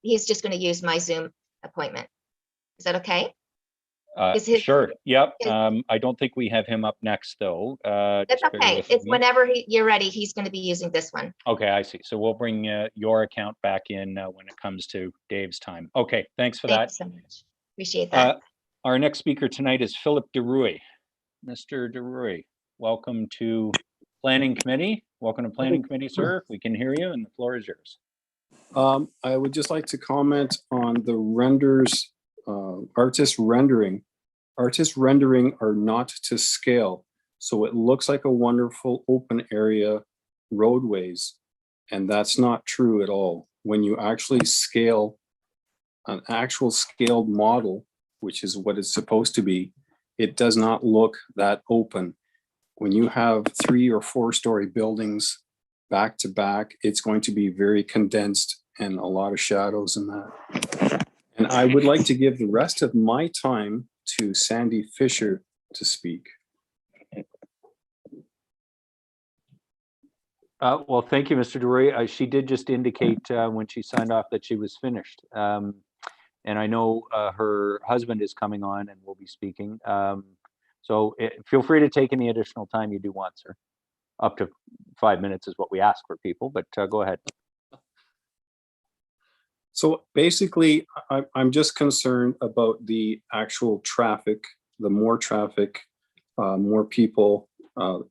he's just going to use my Zoom appointment. Is that okay? Sure. Yep. I don't think we have him up next though. That's okay. It's whenever you're ready, he's going to be using this one. Okay, I see. So we'll bring your account back in when it comes to Dave's time. Okay, thanks for that. Thank you so much. Appreciate that. Our next speaker tonight is Philip DeRuy. Mr. DeRuy, welcome to Planning Committee. Welcome to Planning Committee, sir. We can hear you and the floor is yours. I would just like to comment on the renders, artist rendering. Artist rendering are not to scale. So it looks like a wonderful open area roadways. And that's not true at all. When you actually scale an actual scaled model, which is what it's supposed to be, it does not look that open. When you have 3 or 4 story buildings back to back, it's going to be very condensed and a lot of shadows in that. And I would like to give the rest of my time to Sandy Fisher to speak. Well, thank you, Mr. DeRuy. She did just indicate when she signed off that she was finished. And I know her husband is coming on and will be speaking. So feel free to take any additional time you do want, sir. Up to 5 minutes is what we ask for people, but go ahead. So basically, I'm just concerned about the actual traffic, the more traffic, more people,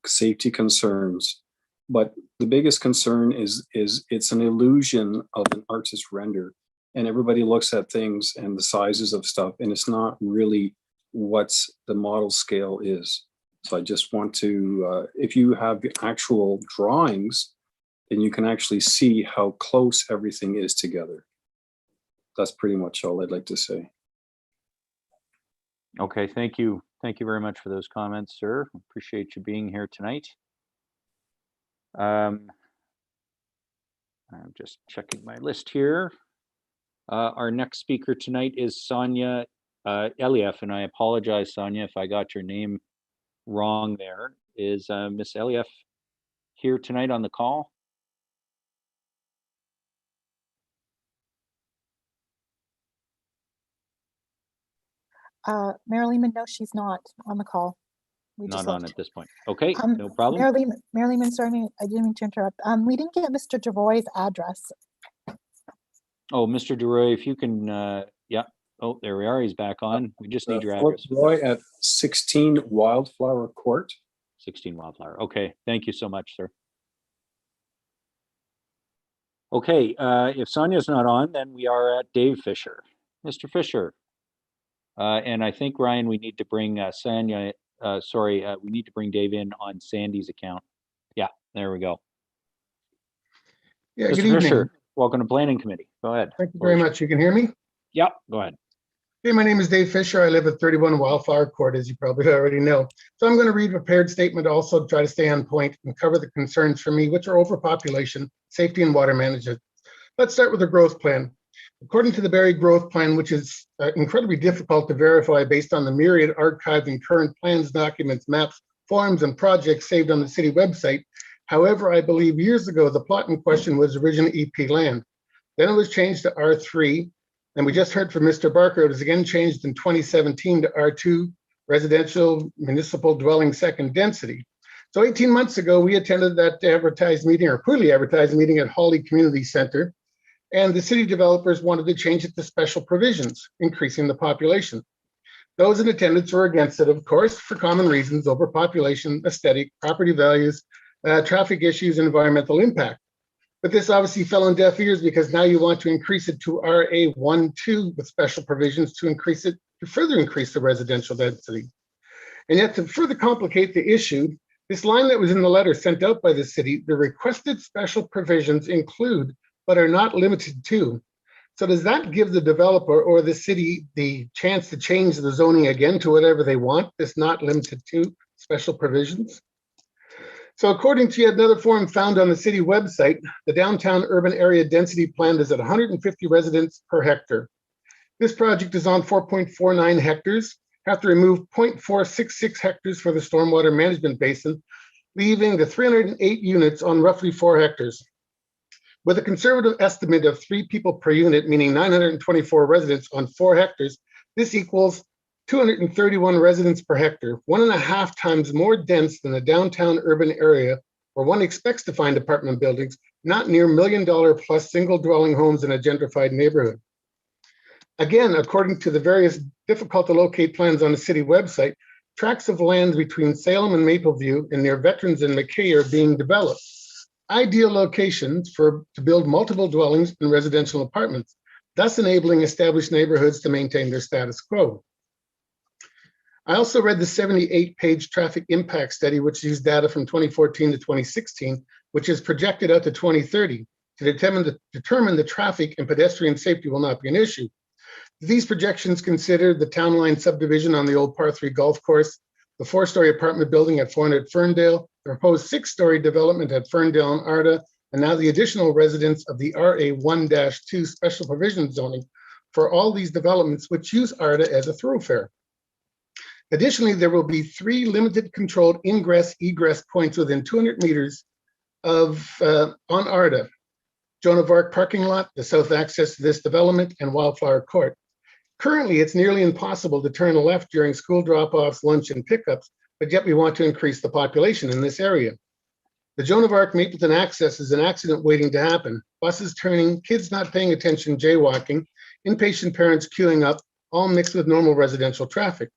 safety concerns. But the biggest concern is it's an illusion of an artist render. And everybody looks at things and the sizes of stuff, and it's not really what the model scale is. So I just want to, if you have the actual drawings, then you can actually see how close everything is together. That's pretty much all I'd like to say. Okay, thank you. Thank you very much for those comments, sir. Appreciate you being here tonight. I'm just checking my list here. Our next speaker tonight is Sonia Elief, and I apologize, Sonia, if I got your name wrong there. Is Miss Elief here tonight on the call? Mary Lehman, no, she's not on the call. We Not just on looked. at this point. Okay, no problem. Mary Lehman, sorry, I didn't mean to interrupt. We didn't get Mr. DeRoy's address. Oh, Mr. DeRoy, if you can, yeah. Oh, there we are. He's back on. We just need your address. Roy at 16 Wildflower Court. 16 Wildflower. Okay, thank you so much, sir. Okay, if Sonia's not on, then we are at Dave Fisher. Mr. Fisher. And I think, Ryan, we need to bring Sonia sorry, we need to bring Dave in on Sandy's account. Yeah, there we go. Yeah, good Mr. evening. Fisher, welcome to Planning Committee. Go ahead. Thank you very much. You can hear me? Yep, go ahead. Hey, my name is Dave Fisher. I live at 31 Wildflower Court, as you probably already know. So I'm going to read a prepared statement, also try to stay on point and cover the concerns for me, which are overpopulation, safety, and water management. Let's start with the growth plan. According to the Barrie Growth Plan, which is incredibly difficult to verify based on the myriad archived and current plans, documents, maps, forms, and projects saved on the city website. However, I believe years ago, the plot in question was originally EP land. Then it was changed to R3. And we just heard from Mr. Barker, it was again changed in 2017 to R2, residential municipal dwelling second density. So 18 months ago, we attended that advertised meeting, or poorly advertised meeting at Hawley Community Center. And the city developers wanted to change it to special provisions, increasing the population. Those in attendance were against it, of course, for common reasons: overpopulation, aesthetic, property values, traffic issues, and environmental impact. But this obviously fell on deaf ears because now you want to increase it to RA12 with special provisions to increase it, to further increase the residential density. And yet, to further complicate the issue, this line that was in the letter sent out by the city, the requested special provisions include, but are not limited to. So does that give the developer or the city the chance to change the zoning again to whatever they want, this not limited to special provisions? So according to yet another form found on the city website, the downtown urban area density plan is at 150 residents per hectare. This project is on 4.49 hectares, have to remove 0.466 hectares for the stormwater management basin, leaving the 308 units on roughly 4 hectares. With a conservative estimate of 3 people per unit, meaning 924 residents on 4 hectares, this equals 231 residents per hectare, 1.5 times more dense than the downtown urban area where one expects to find apartment buildings, not near $1 million plus single dwelling homes in a gentrified neighborhood. Again, according to the various difficult to locate plans on the city website, tracts of land between Salem and Mapleview and near Veterans and McKay are being developed. Ideal locations to build multiple dwellings and residential apartments, thus enabling established neighborhoods to maintain their status quo. I also read the 78-page traffic impact study, which used data from 2014 to 2016, which is projected out to 2030 to determine the traffic and pedestrian safety will not be an issue. These projections consider the town line subdivision on the old Par 3 golf course, the 4-story apartment building at 400 Ferndale, the proposed 6-story development at Ferndale and Arda, and now the additional residents of the RA1-2 special provision zoning for all these developments which use Arda as a thoroughfare. Additionally, there will be 3 limited controlled ingress-egress points within 200 meters of on Arda: Joan of Arc parking lot, the south access to this development, and Wildflower Court. Currently, it's nearly impossible to turn left during school drop-offs, lunch, and pickups, but yet we want to increase the population in this area. The Joan of Arc Mapleton access is an accident waiting to happen. Buses turning, kids not paying attention, jaywalking, impatient parents queuing up, all mixed with normal residential traffic.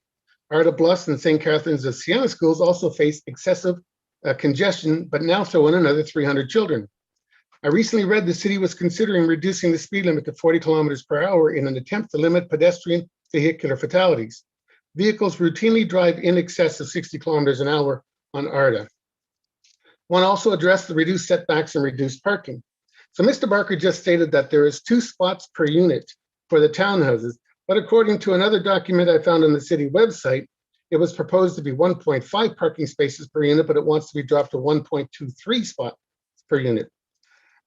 Arda Bluffs and St. Catherine's of Siena schools also face excessive congestion, but now throw in another 300 children. I recently read the city was considering reducing the speed limit to 40 kilometers per hour in an attempt to limit pedestrian vehicular fatalities. Vehicles routinely drive in excess of 60 kilometers an hour on Arda. One also addressed the reduced setbacks and reduced parking. So Mr. Barker just stated that there is 2 spots per unit for the townhouses, but according to another document I found on the city website, it was proposed to be 1.5 parking spaces per unit, but it wants to be dropped to 1.23 spots per unit.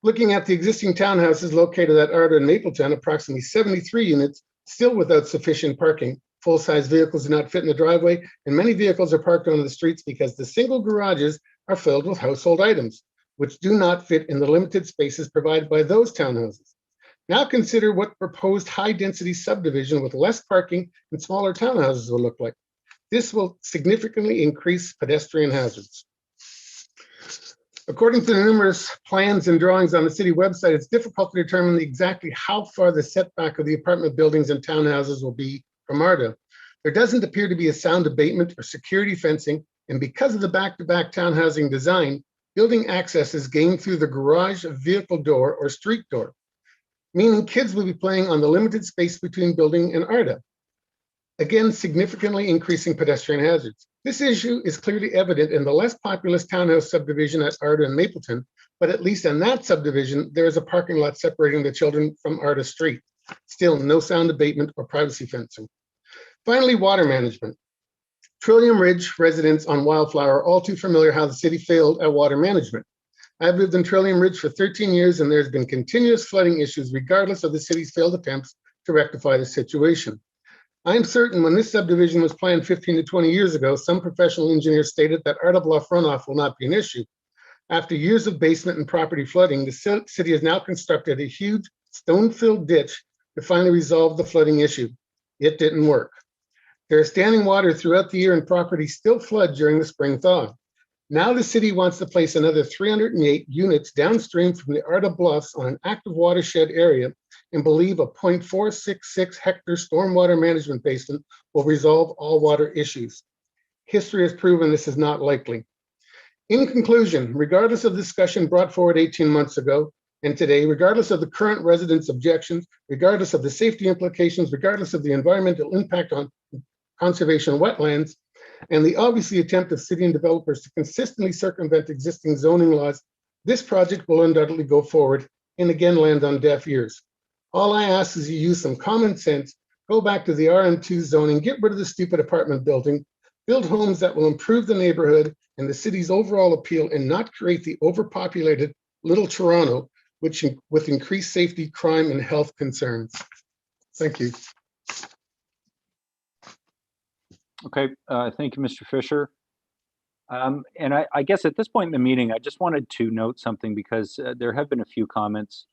Looking at the existing townhouses located at Arda and Mapleton, approximately 73 units, still without sufficient parking. Full-size vehicles do not fit in the driveway, and many vehicles are parked on the streets because the single garages are filled with household items, which do not fit in the limited spaces provided by those townhouses. Now consider what proposed high-density subdivision with less parking and smaller townhouses will look like. This will significantly increase pedestrian hazards. According to the numerous plans and drawings on the city website, it's difficult to determine exactly how far the setback of the apartment buildings and townhouses will be from Arda. There doesn't appear to be a sound abatement or security fencing, and because of the back-to-back townhousing design, building access is gained through the garage, vehicle door, or street door, meaning kids will be playing on the limited space between building and Arda, again significantly increasing pedestrian hazards. This issue is clearly evident in the less populous townhouse subdivision at Arda and Mapleton, but at least in that subdivision, there is a parking lot separating the children from Arda Street. Still, no sound abatement or privacy fencing. Finally, water management. Trillium Ridge residents on Wildflower are all too familiar how the city failed at water management. I've lived in Trillium Ridge for 13 years, and there's been continuous flooding issues regardless of the city's failed attempts to rectify the situation. I'm certain when this subdivision was planned 15 to 20 years ago, some professional engineers stated that Arda Bluff runoff will not be an issue. After years of basement and property flooding, the city has now constructed a huge stone-filled ditch to finally resolve the flooding issue. It didn't work. There is standing water throughout the year and properties still flood during the spring thaw. Now the city wants to place another 308 units downstream from the Arda Bluffs on an active watershed area and believe a 0.466 hectare stormwater management basin will resolve all water issues. History has proven this is not likely. In conclusion, regardless of the discussion brought forward 18 months ago and today, regardless of the current residents' objections, regardless of the safety implications, regardless of the environmental impact on conservation wetlands, and the obviously attempt of city and developers to consistently circumvent existing zoning laws, this project will undoubtedly go forward and again land on deaf ears. All I ask is you use some common sense, go back to the RM2 zoning, get rid of the stupid apartment building, build homes that will improve the neighborhood and the city's overall appeal and not create the overpopulated Little Toronto, which with increased safety, crime, and health concerns. Thank you. Okay, thank you, Mr. Fisher. And I guess at this point in the meeting, I just wanted to note something because there have been a few comments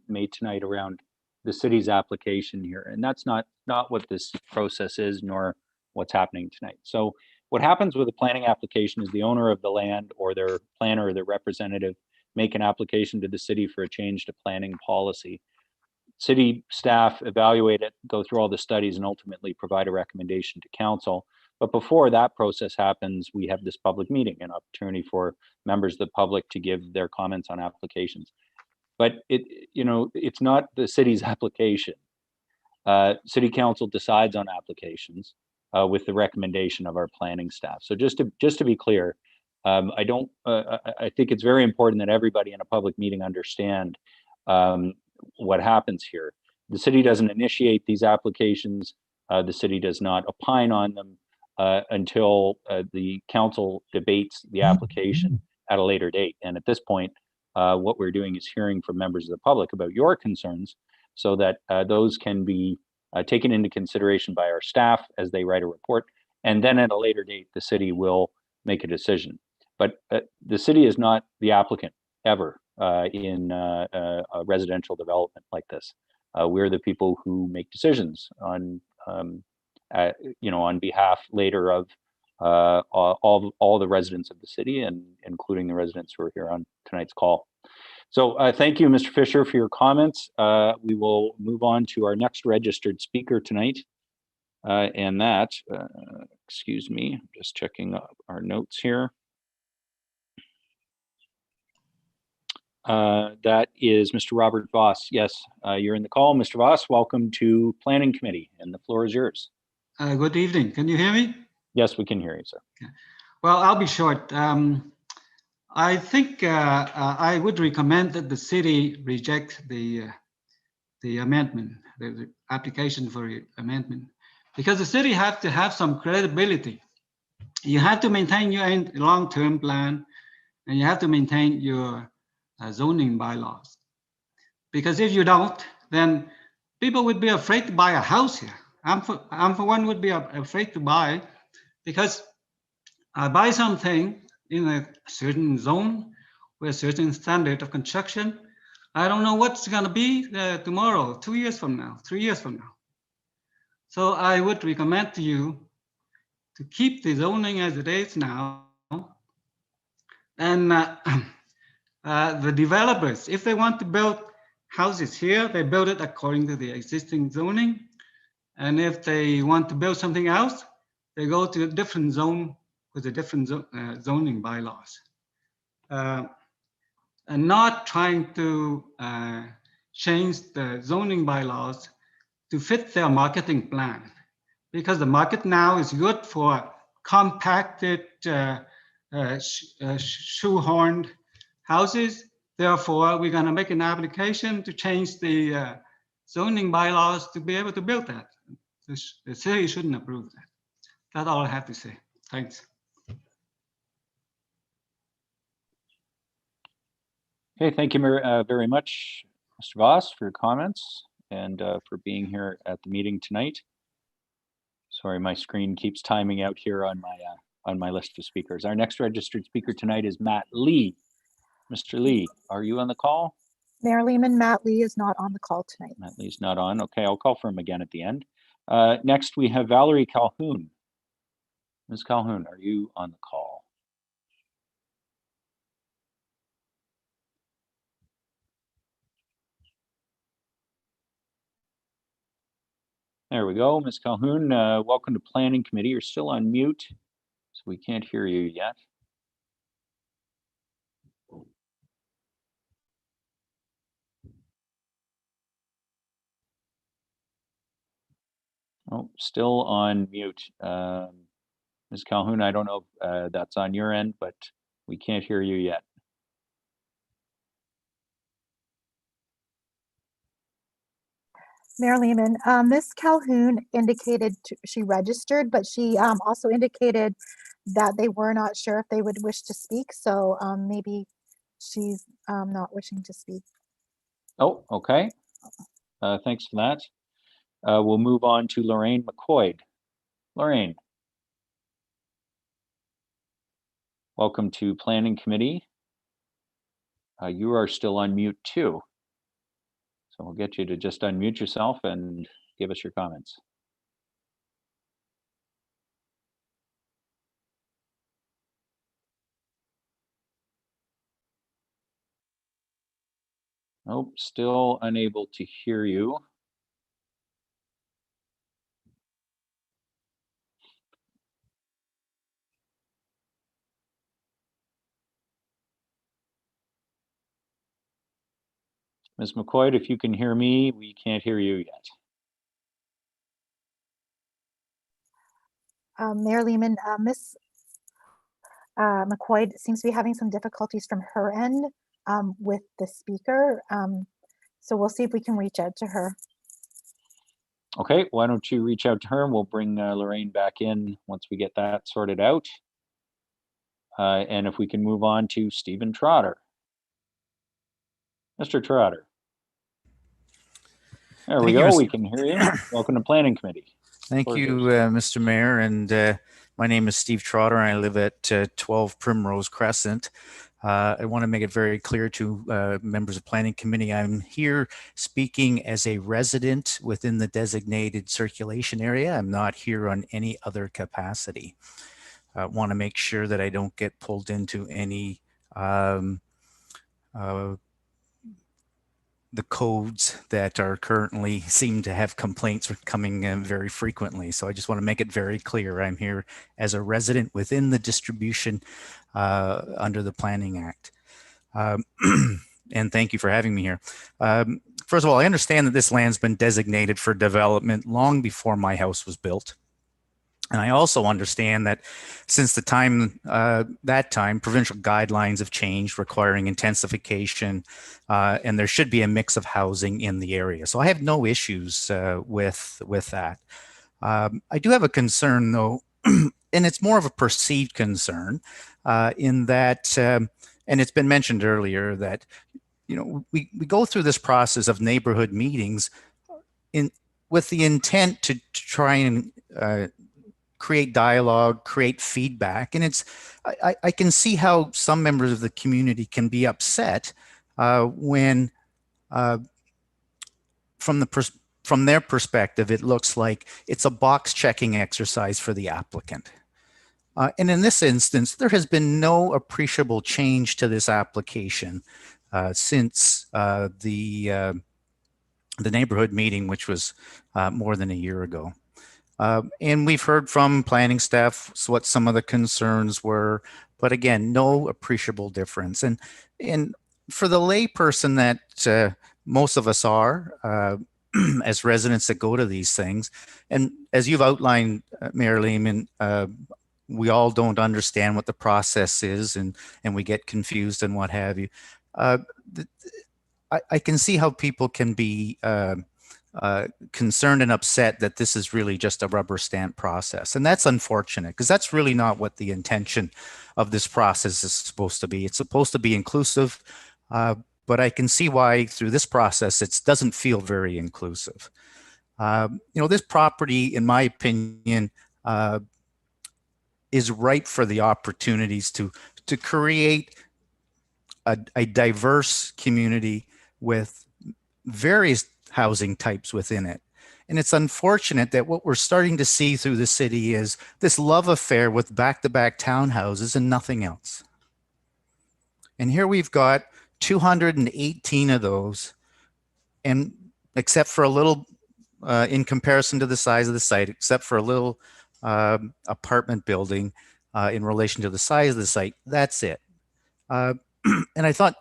made tonight around the city's application here, and that's not what this process is, nor what's happening tonight. So what happens with a planning application is the owner of the land or their planner or their representative make an application to the city for a change to planning policy. City staff evaluate it, go through all the studies, and ultimately provide a recommendation to council. But before that process happens, we have this public meeting, an opportunity for members of the public to give their comments on applications. But it's not the city's application. City council decides on applications with the recommendation of our planning staff. So just to be clear, I think it's very important that everybody in a public meeting understand what happens here. The city doesn't initiate these applications. The city does not opine on them until the council debates the application at a later date. And at this point, what we're doing is hearing from members of the public about your concerns so that those can be taken into consideration by our staff as they write a report. And then at a later date, the city will make a decision. But the city is not the applicant ever in a residential development like this. We're the people who make decisions on behalf later of all the residents of the city, and including the residents who are here on tonight's call. So thank you, Mr. Fisher, for your comments. We will move on to our next registered speaker tonight. And that, excuse me, I'm just checking our notes here. That is Mr. Robert Voss. Yes, you're in the call. Mr. Voss, welcome to Planning Committee, and the floor is yours. Good evening. Can you hear me? Yes, we can hear you, sir. Okay. Well, I'll be short. I think I would recommend that the city reject the amendment, the application for amendment, because the city has to have some credibility. You have to maintain your long-term plan, and you have to maintain your zoning bylaws. Because if you don't, then people would be afraid to buy a house here. I'm for one would be afraid to buy, because I buy something in a certain zone with a certain standard of construction. I don't know what's going to be tomorrow, 2 years from now, 3 years from now. So I would recommend to you to keep the zoning as it is now. And the developers, if they want to build houses here, they build it according to the existing zoning. And if they want to build something else, they go to a different zone with a different zoning bylaws. And not trying to change the zoning bylaws to fit their marketing plan. Because the market now is good for compacted, shoehorned houses. Therefore, we're going to make an application to change the zoning bylaws to be able to build that. The city shouldn't approve that. That's all I have to say. Thanks. Okay, thank you very much, Mr. Voss, for your comments and for being here at the meeting tonight. Sorry, my screen keeps timing out here on my list of speakers. Our next registered speaker tonight is Matt Lee. Mr. Lee, are you on the call? Mayor Lehman, Matt Lee is not on the call tonight. Matt Lee's not on. Okay, I'll call for him again at the end. Next, we have Valerie Calhoun. Ms. Calhoun, are you on the call? There we go. Ms. Calhoun, welcome to Planning Committee. You're still on mute, so we can't hear you yet. Oh, still on mute. Ms. Calhoun, I don't know if that's on your end, but we can't hear you yet. Mayor Lehman, Ms. Calhoun indicated she registered, but she also indicated that they were not sure if they would wish to speak. So maybe she's not wishing to speak. Oh, okay. Thanks for that. We'll move on to Lorraine McCoy. Lorraine. Welcome to Planning Committee. You are still on mute too. So we'll get you to just unmute yourself and give us your comments. Nope, still unable to hear you. Ms. McCoy, if you can hear me, we can't hear you yet. Mayor Lehman, Ms. McCoy seems to be having some difficulties from her end with the speaker. So we'll see if we can reach out to her. Okay, why don't you reach out to her and we'll bring Lorraine back in once we get that sorted out. And if we can move on to Stephen Trotter. Mr. Trotter. There we go, we can hear you. Welcome to Planning Committee. Thank you, Mr. Mayor. And my name is Steve Trotter, and I live at 12 Primrose Crescent. I want to make it very clear to members of Planning Committee, I'm here speaking as a resident within the designated circulation area. I'm not here on any other capacity. I want to make sure that I don't get pulled into any the codes that are currently seem to have complaints coming in very frequently. So I just want to make it very clear. I'm here as a resident within the distribution under the Planning Act. And thank you for having me here. First of all, I understand that this land's been designated for development long before my house was built. And I also understand that since the time, provincial guidelines have changed requiring intensification, and there should be a mix of housing in the area. So I have no issues with that. I do have a concern though, and it's more of a perceived concern in that, and it's been mentioned earlier that, you know, we go through this process of neighborhood meetings with the intent to try and create dialogue, create feedback. And I can see how some members of the community can be upset when from their perspective, it looks like it's a box checking exercise for the applicant. And in this instance, there has been no appreciable change to this application since the neighborhood meeting, which was more than a year ago. And we've heard from planning staff what some of the concerns were, but again, no appreciable difference. And for the layperson that most of us are, as residents that go to these things, and as you've outlined, Mayor Lehman, we all don't understand what the process is, and we get confused and what have you. I can see how people can be concerned and upset that this is really just a rubber stamp process. And that's unfortunate, because that's really not what the intention of this process is supposed to be. It's supposed to be inclusive, but I can see why through this process it doesn't feel very inclusive. This property, in my opinion, is ripe for the opportunities to create a diverse community with various housing types within it. And it's unfortunate that what we're starting to see through the city is this love affair with back-to-back townhouses and nothing else. And here we've got 218 of those, and except for a little, in comparison to the size of the site, except for a little apartment building in relation to the size of the site, that's it. And I thought,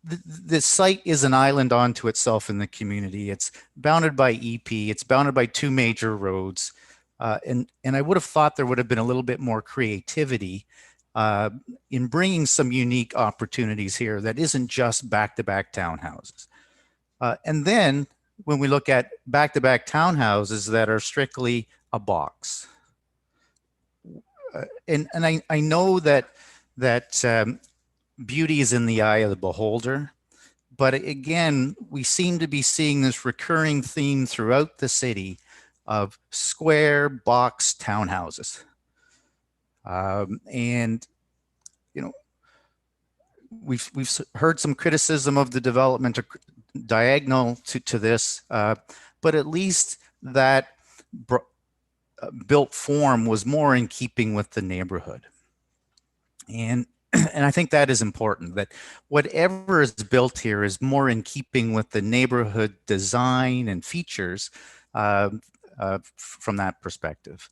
the site is an island unto itself in the community. It's bounded by EP. It's bounded by two major roads. And I would have thought there would have been a little bit more creativity in bringing some unique opportunities here that isn't just back-to-back townhouses. And then when we look at back-to-back townhouses that are strictly a box. And I know that beauty is in the eye of the beholder, but again, we seem to be seeing this recurring theme throughout the city of square box townhouses. And we've heard some criticism of the development diagonal to this, but at least that built form was more in keeping with the neighborhood. And I think that is important, that whatever is built here is more in keeping with the neighborhood design and features from that perspective.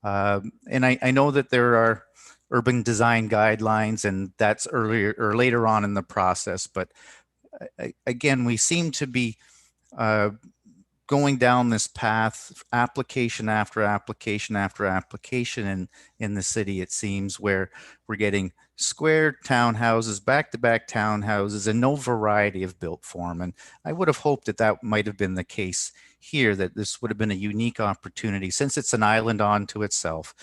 And I know that there are urban design guidelines, and that's earlier or later on in the process. But again, we seem to be going down this path, application after application after application in the city, it seems, where we're getting square townhouses, back-to-back townhouses, and no variety of built form. And I would have hoped that might have been the case here, that this would have been a unique opportunity, since it's an island unto itself,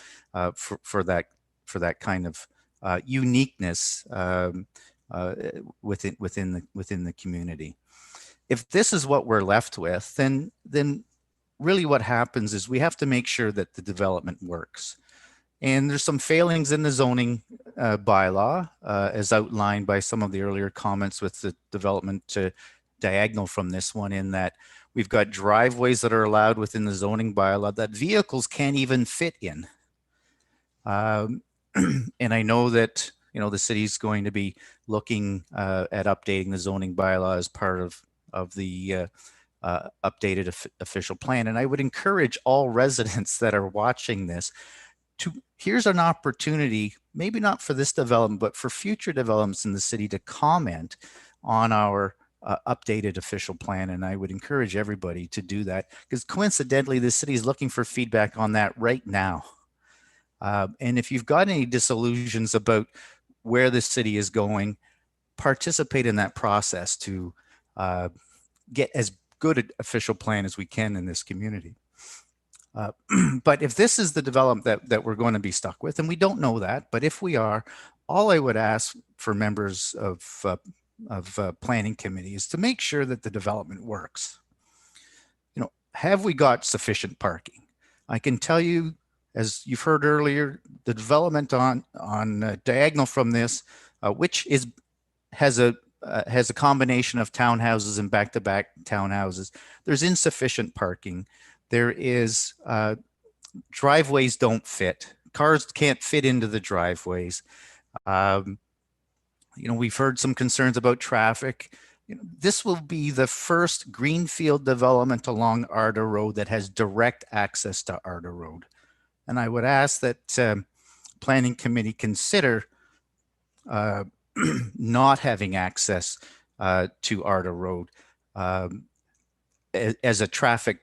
for that kind of uniqueness within the community. If this is what we're left with, then really what happens is we have to make sure that the development works. And there's some failings in the zoning bylaw, as outlined by some of the earlier comments with the development diagonal from this one, in that we've got driveways that are allowed within the zoning bylaw that vehicles can't even fit in. And I know that the city's going to be looking at updating the zoning bylaw as part of the updated official plan. And I would encourage all residents that are watching this here's an opportunity, maybe not for this development, but for future developments in the city, to comment on our updated official plan. And I would encourage everybody to do that, because coincidentally, the city is looking for feedback on that right now. And if you've got any disillusions about where the city is going, participate in that process to get as good an official plan as we can in this community. But if this is the development that we're going to be stuck with, and we don't know that, but if we are, all I would ask for members of planning committee is to make sure that the development works. Have we got sufficient parking? I can tell you, as you've heard earlier, the development on diagonal from this, which has a combination of townhouses and back-to-back townhouses, there's insufficient parking. There is driveways don't fit. Cars can't fit into the driveways. We've heard some concerns about traffic. This will be the first greenfield development along Arda Road that has direct access to Arda Road. And I would ask that planning committee consider not having access to Arda Road as a traffic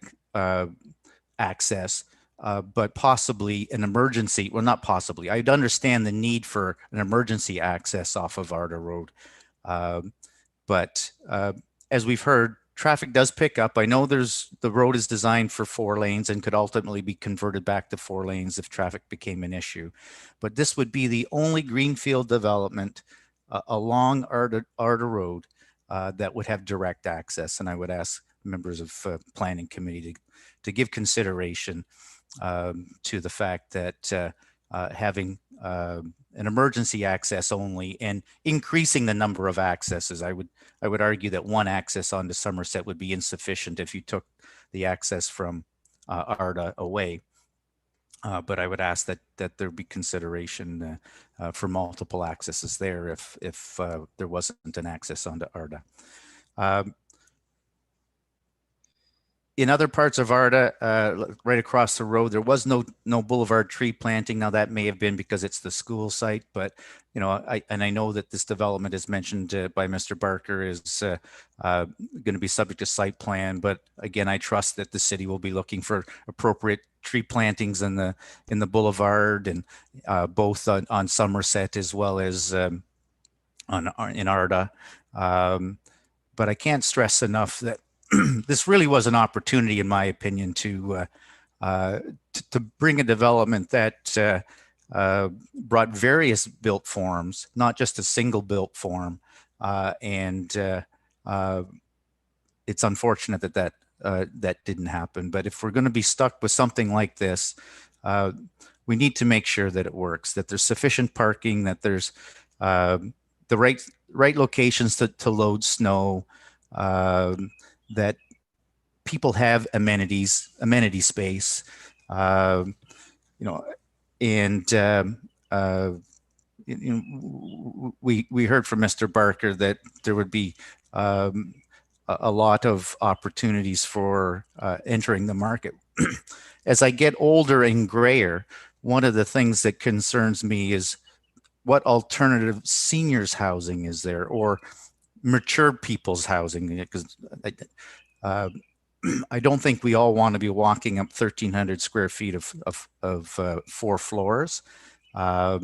access but possibly an emergency, well, not possibly, I'd understand the need for an emergency access off of Arda Road. But as we've heard, traffic does pick up. I know the road is designed for 4 lanes and could ultimately be converted back to 4 lanes if traffic became an issue. But this would be the only greenfield development along Arda Road that would have direct access. And I would ask members of Planning Committee to give consideration to the fact that having an emergency access only and increasing the number of accesses, I would argue that 1 access onto Somerset would be insufficient if you took the access from Arda away. But I would ask that there be consideration for multiple accesses there if there wasn't an access onto Arda. In other parts of Arda, right across the road, there was no boulevard tree planting. Now that may have been because it's the school site, but I know that this development is mentioned by Mr. Barker is going to be subject to site plan. But again, I trust that the city will be looking for appropriate tree plantings in the boulevard and both on Somerset as well as in Arda. But I can't stress enough that this really was an opportunity, in my opinion, to bring a development that brought various built forms, not just a single built form. And it's unfortunate that didn't happen. But if we're going to be stuck with something like this, we need to make sure that it works, that there's sufficient parking, that there's the right locations to load snow, that people have amenity space, and we heard from Mr. Barker that there would be a lot of opportunities for entering the market. As I get older and grayer, one of the things that concerns me is what alternative seniors housing is there, or mature people's housing, because I don't think we all want to be walking up 1,300 square feet of 4 floors. I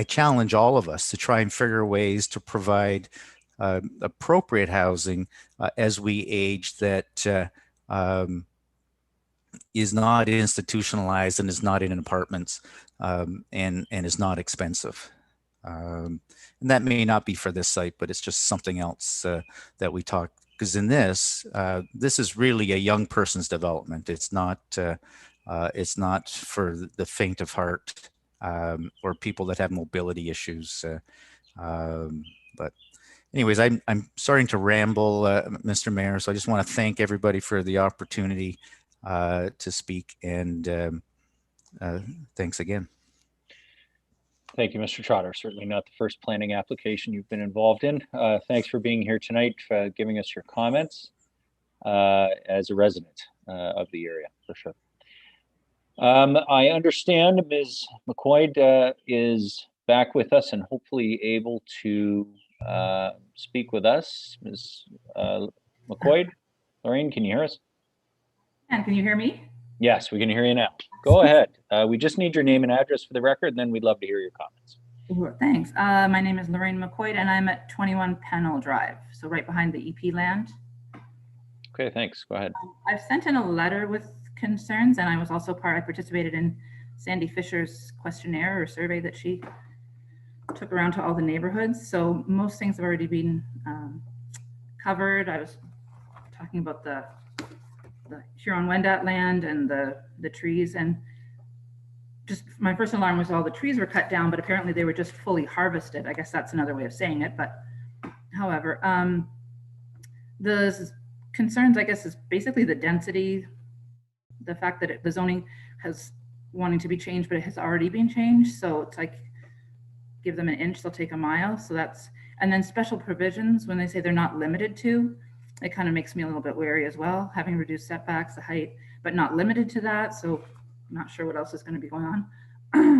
challenge all of us to try and figure ways to provide appropriate housing as we age that is not institutionalized and is not in apartments and is not expensive. And that may not be for this site, but it's just something else that we talk, because in this is really a young person's development. It's not for the faint of heart or people that have mobility issues. But anyways, I'm starting to ramble, Mr. Mayor. So I just want to thank everybody for the opportunity to speak, and thanks again. Thank you, Mr. Trotter. Certainly not the first planning application you've been involved in. Thanks for being here tonight, for giving us your comments as a resident of the area, for sure. I understand Ms. McQuaid is back with us and hopefully able to speak with us. Ms. McQuaid, Lorraine, can you hear us? And can you hear me? Yes, we can hear you now. Go ahead. We just need your name and address for the record, and then we'd love to hear your comments. Sure, thanks. My name is Lorraine McQuaid, and I'm at 21 Pennell Drive, so right behind the EP land. Okay, thanks. Go ahead. I've sent in a letter with concerns, and I participated in Sandy Fisher's questionnaire or survey that she took around to all the neighborhoods. So most things have already been covered. I was talking about the Huron-Wendat land and the trees, and just my first alarm was all the trees were cut down, but apparently they were just fully harvested. I guess that's another way of saying it. But however, the concerns, I guess, is basically the density, the fact that the zoning has wanting to be changed, but it has already been changed. So it's like, give them an inch, they'll take a mile. So that's, and then special provisions, when they say they're not limited to, it kind of makes me a little bit wary as well, having reduced setbacks, the height, but not limited to that. So I'm not sure what else is going to be going on.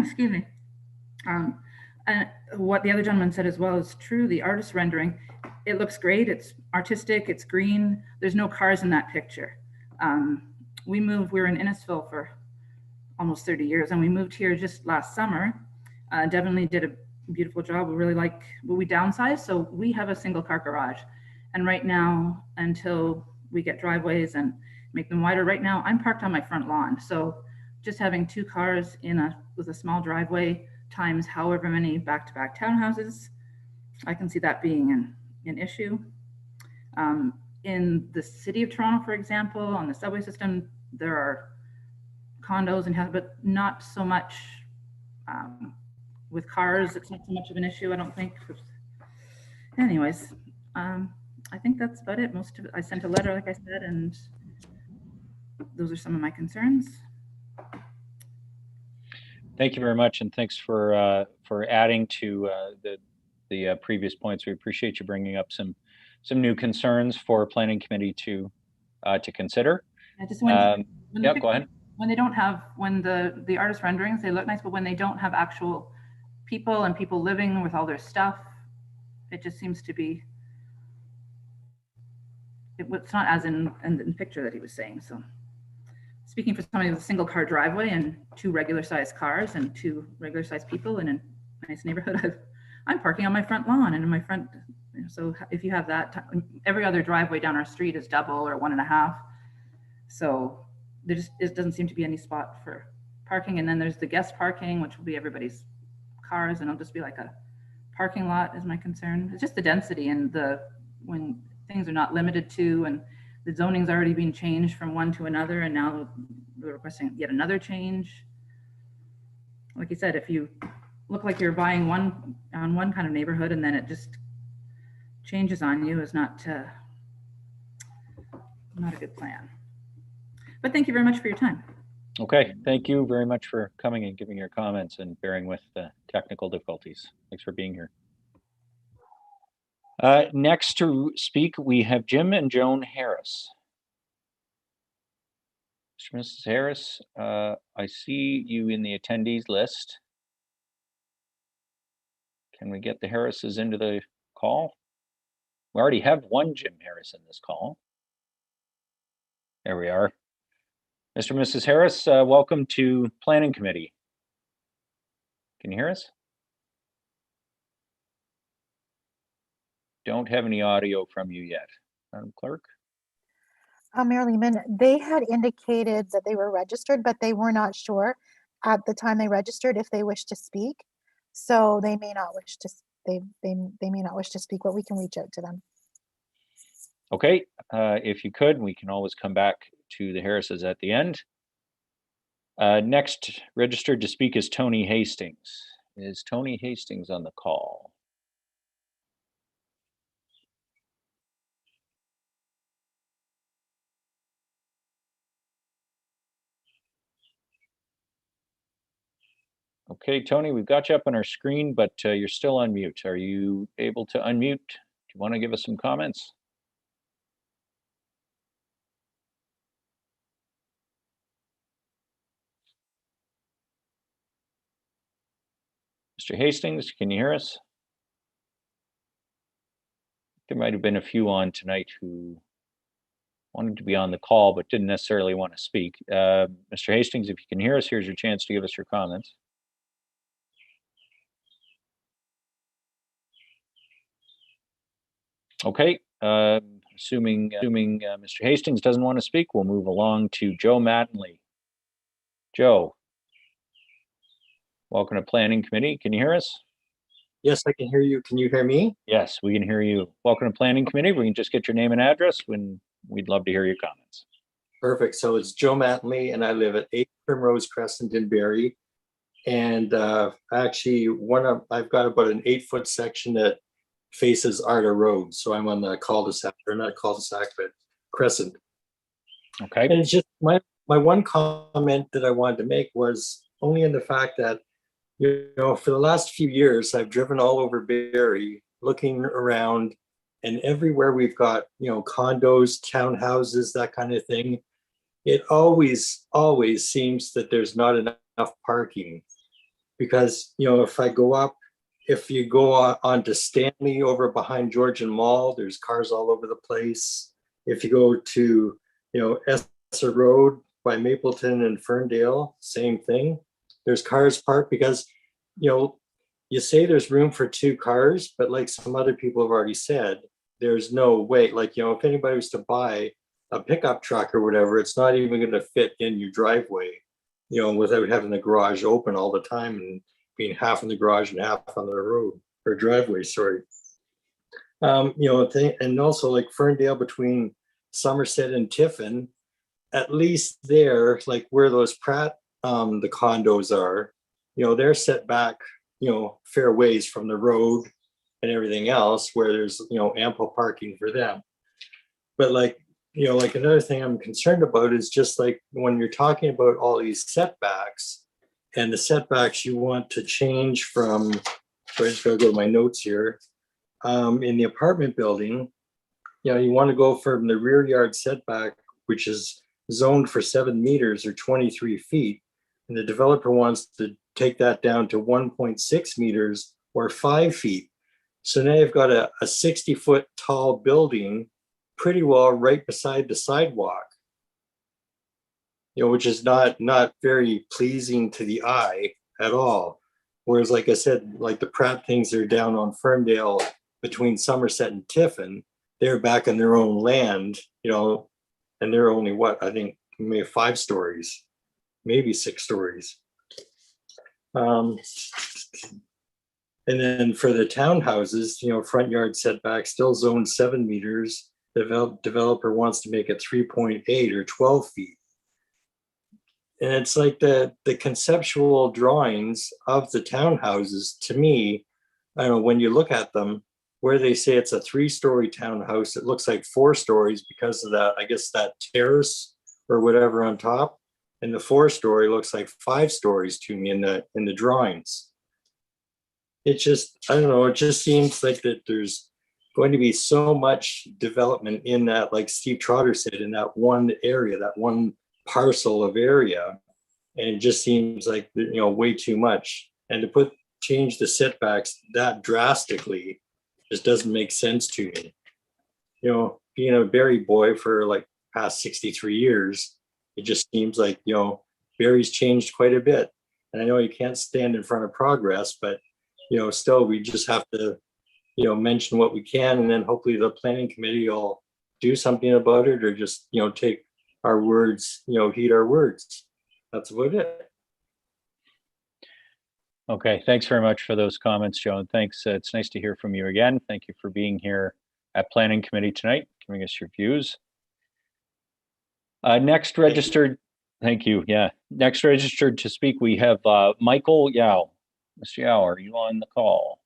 Excuse me. And what the other gentleman said as well is true. The artist rendering, it looks great. It's artistic, it's green. There's no cars in that picture. we were in Innisfil for almost 30 years, and we moved here just last summer. Devin Lee did a beautiful job. We really like what we downsized. So we have a single car garage. And right now, until we get driveways and make them wider, right now I'm parked on my front lawn. So just having 2 cars with a small driveway times however many back-to-back townhouses, I can see that being an issue. In the city of Toronto, for example, on the subway system, there are condos and but not so much with cars. It's not so much of an issue, I don't think. Anyways, I think that's about it. Most of it, I sent a letter, like I said, and those are some of my concerns. Thank you very much, and thanks for adding to the previous points. We appreciate you bringing up some new concerns for Planning Committee to consider. I just yeah, go ahead. When they don't have, when the artist renderings, they look nice, but when they don't have actual people and people living with all their stuff, it just seems to be, it's not as in the picture that he was saying. So speaking for somebody with a single car driveway and 2 regular sized cars and 2 regular sized people in a nice neighborhood, I'm parking on my front lawn and in my front. So if you have that, every other driveway down our street is double or 1.5. So there just, it doesn't seem to be any spot for parking. And then there's the guest parking, which will be everybody's cars, and it'll just be like a parking lot is my concern. It's just the density and when things are not limited to, and the zoning's already been changed from one to another, and now we're requesting yet another change. Like you said, if you look like you're buying one kind of neighborhood and then it just changes on you, is not a good plan. But thank you very much for your time. Okay, thank you very much for coming and giving your comments and bearing with the technical difficulties. Thanks for being here. Next to speak, we have Jim and Joan Harris. Mr. and Mrs. Harris, I see you in the attendees list. Can we get the Harrises into the call? We already have one Jim Harris in this call. There we are. Mr. and Mrs. Harris, welcome to Planning Committee. Can you hear us? Don't have any audio from you yet, Madam Clerk. Mayor Lehman, they had indicated that they were registered, but they were not sure at the time they registered if they wish to speak. So they may not wish to. They may not wish to speak, but we can reach out to them. Okay, if you could, we can always come back to the Harrises at the end. Next registered to speak is Tony Hastings. Is Tony Hastings on the call? Okay, Tony, we've got you up on our screen, but you're still on mute. Are you able to unmute? Do you want to give us some comments? Mr. Hastings, can you hear us? There might have been a few on tonight who wanted to be on the call, but didn't necessarily want to speak. Mr. Hastings, if you can hear us, here's your chance to give us your comments. Okay, assuming Mr. Hastings doesn't want to speak, we'll move along to Joe Mattingly. Joe, welcome to Planning Committee. Can you hear us? Yes, I can hear you. Can you hear me? Yes, we can hear you. Welcome to Planning Committee. We can just get your name and address when we'd love to hear your comments. Perfect. So it's Joe Mattingly, and I live at 8 Primrose Crescent in Barrie. And actually, I've got about an 8-foot section that faces Arda Road. So I'm on the cul-de-sac, or not cul-de-sac, but Crescent. Okay. And it's just my one comment that I wanted to make was only in the fact that, you know, for the last few years, I've driven all over Barrie looking around, and everywhere we've got, you know, condos, townhouses, that kind of thing. It always seems that there's not enough parking, because, you know, if you go on to Stanley over behind Georgian Mall, there's cars all over the place. If you go to, you know, Esser Road, by Mapleton and Ferndale, same thing. There's cars parked because, you say there's room for 2 cars, but like some other people have already said, there's no way, if anybody was to buy a pickup truck or whatever, it's not even going to fit in your driveway, without having the garage open all the time and being half in the garage and half on the road or driveway, sorry. And also like Ferndale between Somerset and Tiffin, at least there, like where those Pratt, the condos are, they're set back, fair ways from the road and everything else where there's, ample parking for them. But like another thing I'm concerned about is just like when you're talking about all these setbacks and the setbacks you want to change from, so I just gotta go to my notes here. In the apartment building, you want to go from the rear yard setback, which is zoned for 7 meters or 23 feet. And the developer wants to take that down to 1.6 meters or 5 feet. So now you've got a 60-foot tall building pretty well right beside the sidewalk, which is not very pleasing to the eye at all. Whereas, like I said, like the Pratt things are down on Ferndale between Somerset and Tiffin, they're back on their own land, and they're only what, I think maybe 5 stories, maybe 6 stories. And then for the townhouses, front yard setback still zoned 7 meters. The developer wants to make it 3.8 or 12 feet. And it's like the conceptual drawings of the townhouses, to me, I don't know, when you look at them, where they say it's a 3-story townhouse, it looks like 4 stories because of that, I guess that terrace or whatever on top. And the 4-story looks like 5 stories to me in the drawings. It just, I don't know, it just seems like that there's going to be so much development in that, like Steve Trotter said, in that one area, that one parcel of area. And it just seems like, way too much. And to change the setbacks that drastically just doesn't make sense to me. Being a Barrie boy for like past 63 years, it just seems like, Barrie's changed quite a bit. And I know you can't stand in front of progress, but, still we just have to, mention what we can, and then hopefully the planning committee will do something about it, or just, take our words, heed our words. That's about it. Okay, thanks very much for those comments, Joan. Thanks. It's nice to hear from you again. Thank you for being here at Planning Committee tonight, giving us your views. Next registered, thank you. Yeah, next registered to speak, we have Michael Yao. Mr. Yao, are you on the call?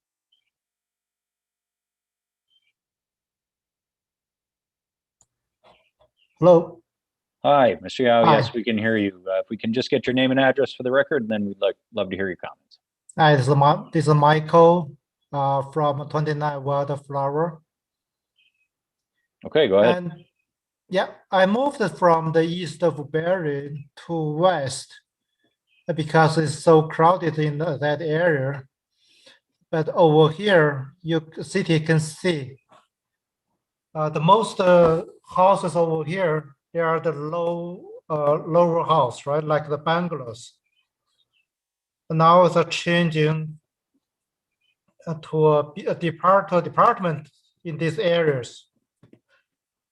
Hello. Hi, Mr. Yao. Hi. Yes, we can hear you. If we can just get your name and address for the record, and then we'd love to hear your comments. Hi, this is Michael from 29 Wildflower. Okay, go ahead. And yeah, I moved from the east of Barrie to west because it's so crowded in that area. But over here, city can see the most houses over here, they are the lower house, right? Like the bungalows. Now it's changing to a department in these areas.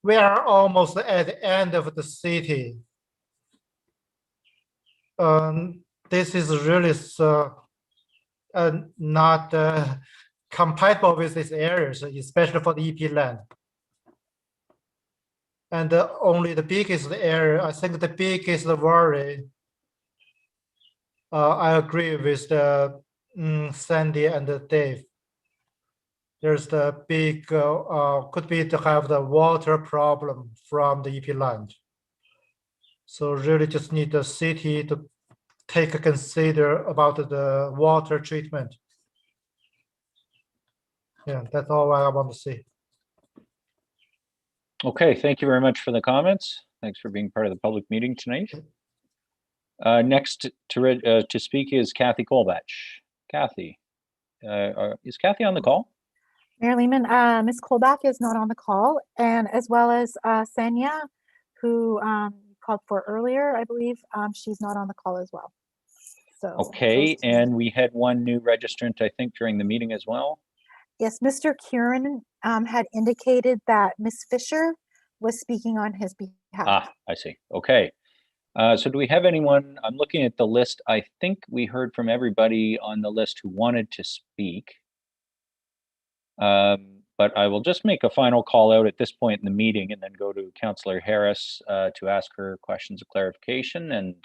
We are almost at the end of the city. This is really not compatible with these areas, especially for the EP land. And only the biggest area, I think the biggest worry, I agree with the Sandy and Dave. There's the big, could be to have the water problem from the EP land. So really just need the city to consider about the water treatment. Yeah, that's all I want to say. Okay, thank you very much for the comments. Thanks for being part of the public meeting tonight. Next to speak is Kathy Colbach. Kathy, is Kathy on the call? Mayor Lehman, Ms. Colbach is not on the call, and as well as Sanya, who called for earlier, I believe, she's not on the call as well. So Okay, those two. and we had one new registrant, I think, during the meeting as well. Yes, Mr. Kieran had indicated that Ms. Fisher was speaking on his behalf. Ah, I see. Okay. So do we have anyone? I'm looking at the list. I think we heard from everybody on the list who wanted to speak. But I will just make a final call out at this point in the meeting and then go to Councillor Harris to ask her questions of clarification. And